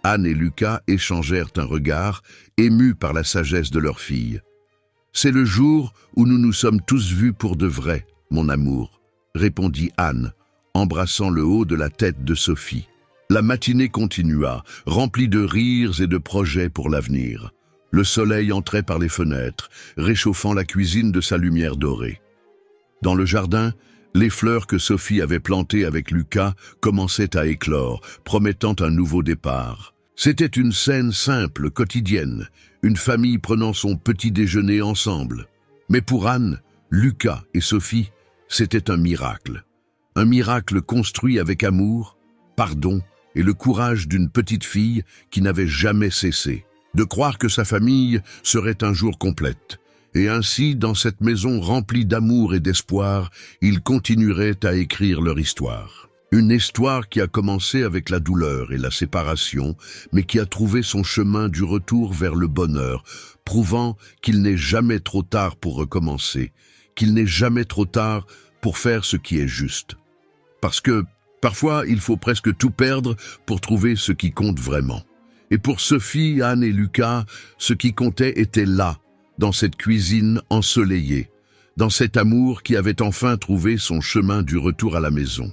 Anne et Lucas échangèrent un regard, émus par la sagesse de leur fille. « C'est le jour où nous nous sommes tous vus pour de vrai, mon amour, » répondit Anne, embrassant le haut de la tête de Sophie. La matinée continua, remplie de rires et de projets pour l'avenir. Le soleil entrait par les fenêtres, réchauffant la cuisine de sa lumière dorée. Dans le jardin, les fleurs que Sophie avait plantées avec Lucas commençaient à éclore, promettant un nouveau départ. C'était une scène simple, quotidienne, une famille prenant son petit déjeuner ensemble. Mais pour Anne, Lucas et Sophie, c'était un miracle. Un miracle construit avec amour, pardon et le courage d'une petite fille qui n'avait jamais cessé de croire que sa famille serait un jour complète. Et ainsi, dans cette maison remplie d'amour et d'espoir, ils continueraient à écrire leur histoire. Une histoire qui a commencé avec la douleur et la séparation, mais qui a trouvé son chemin du retour vers le bonheur, prouvant qu'il n'est jamais trop tard pour recommencer, qu'il n'est jamais trop tard pour faire ce qui est juste. Parce que, parfois, il faut presque tout perdre pour trouver ce qui compte vraiment. Et pour Sophie, Anne et Lucas, ce qui comptait était là, dans cette cuisine ensoleillée, dans cet amour qui avait enfin trouvé son chemin du retour à la maison.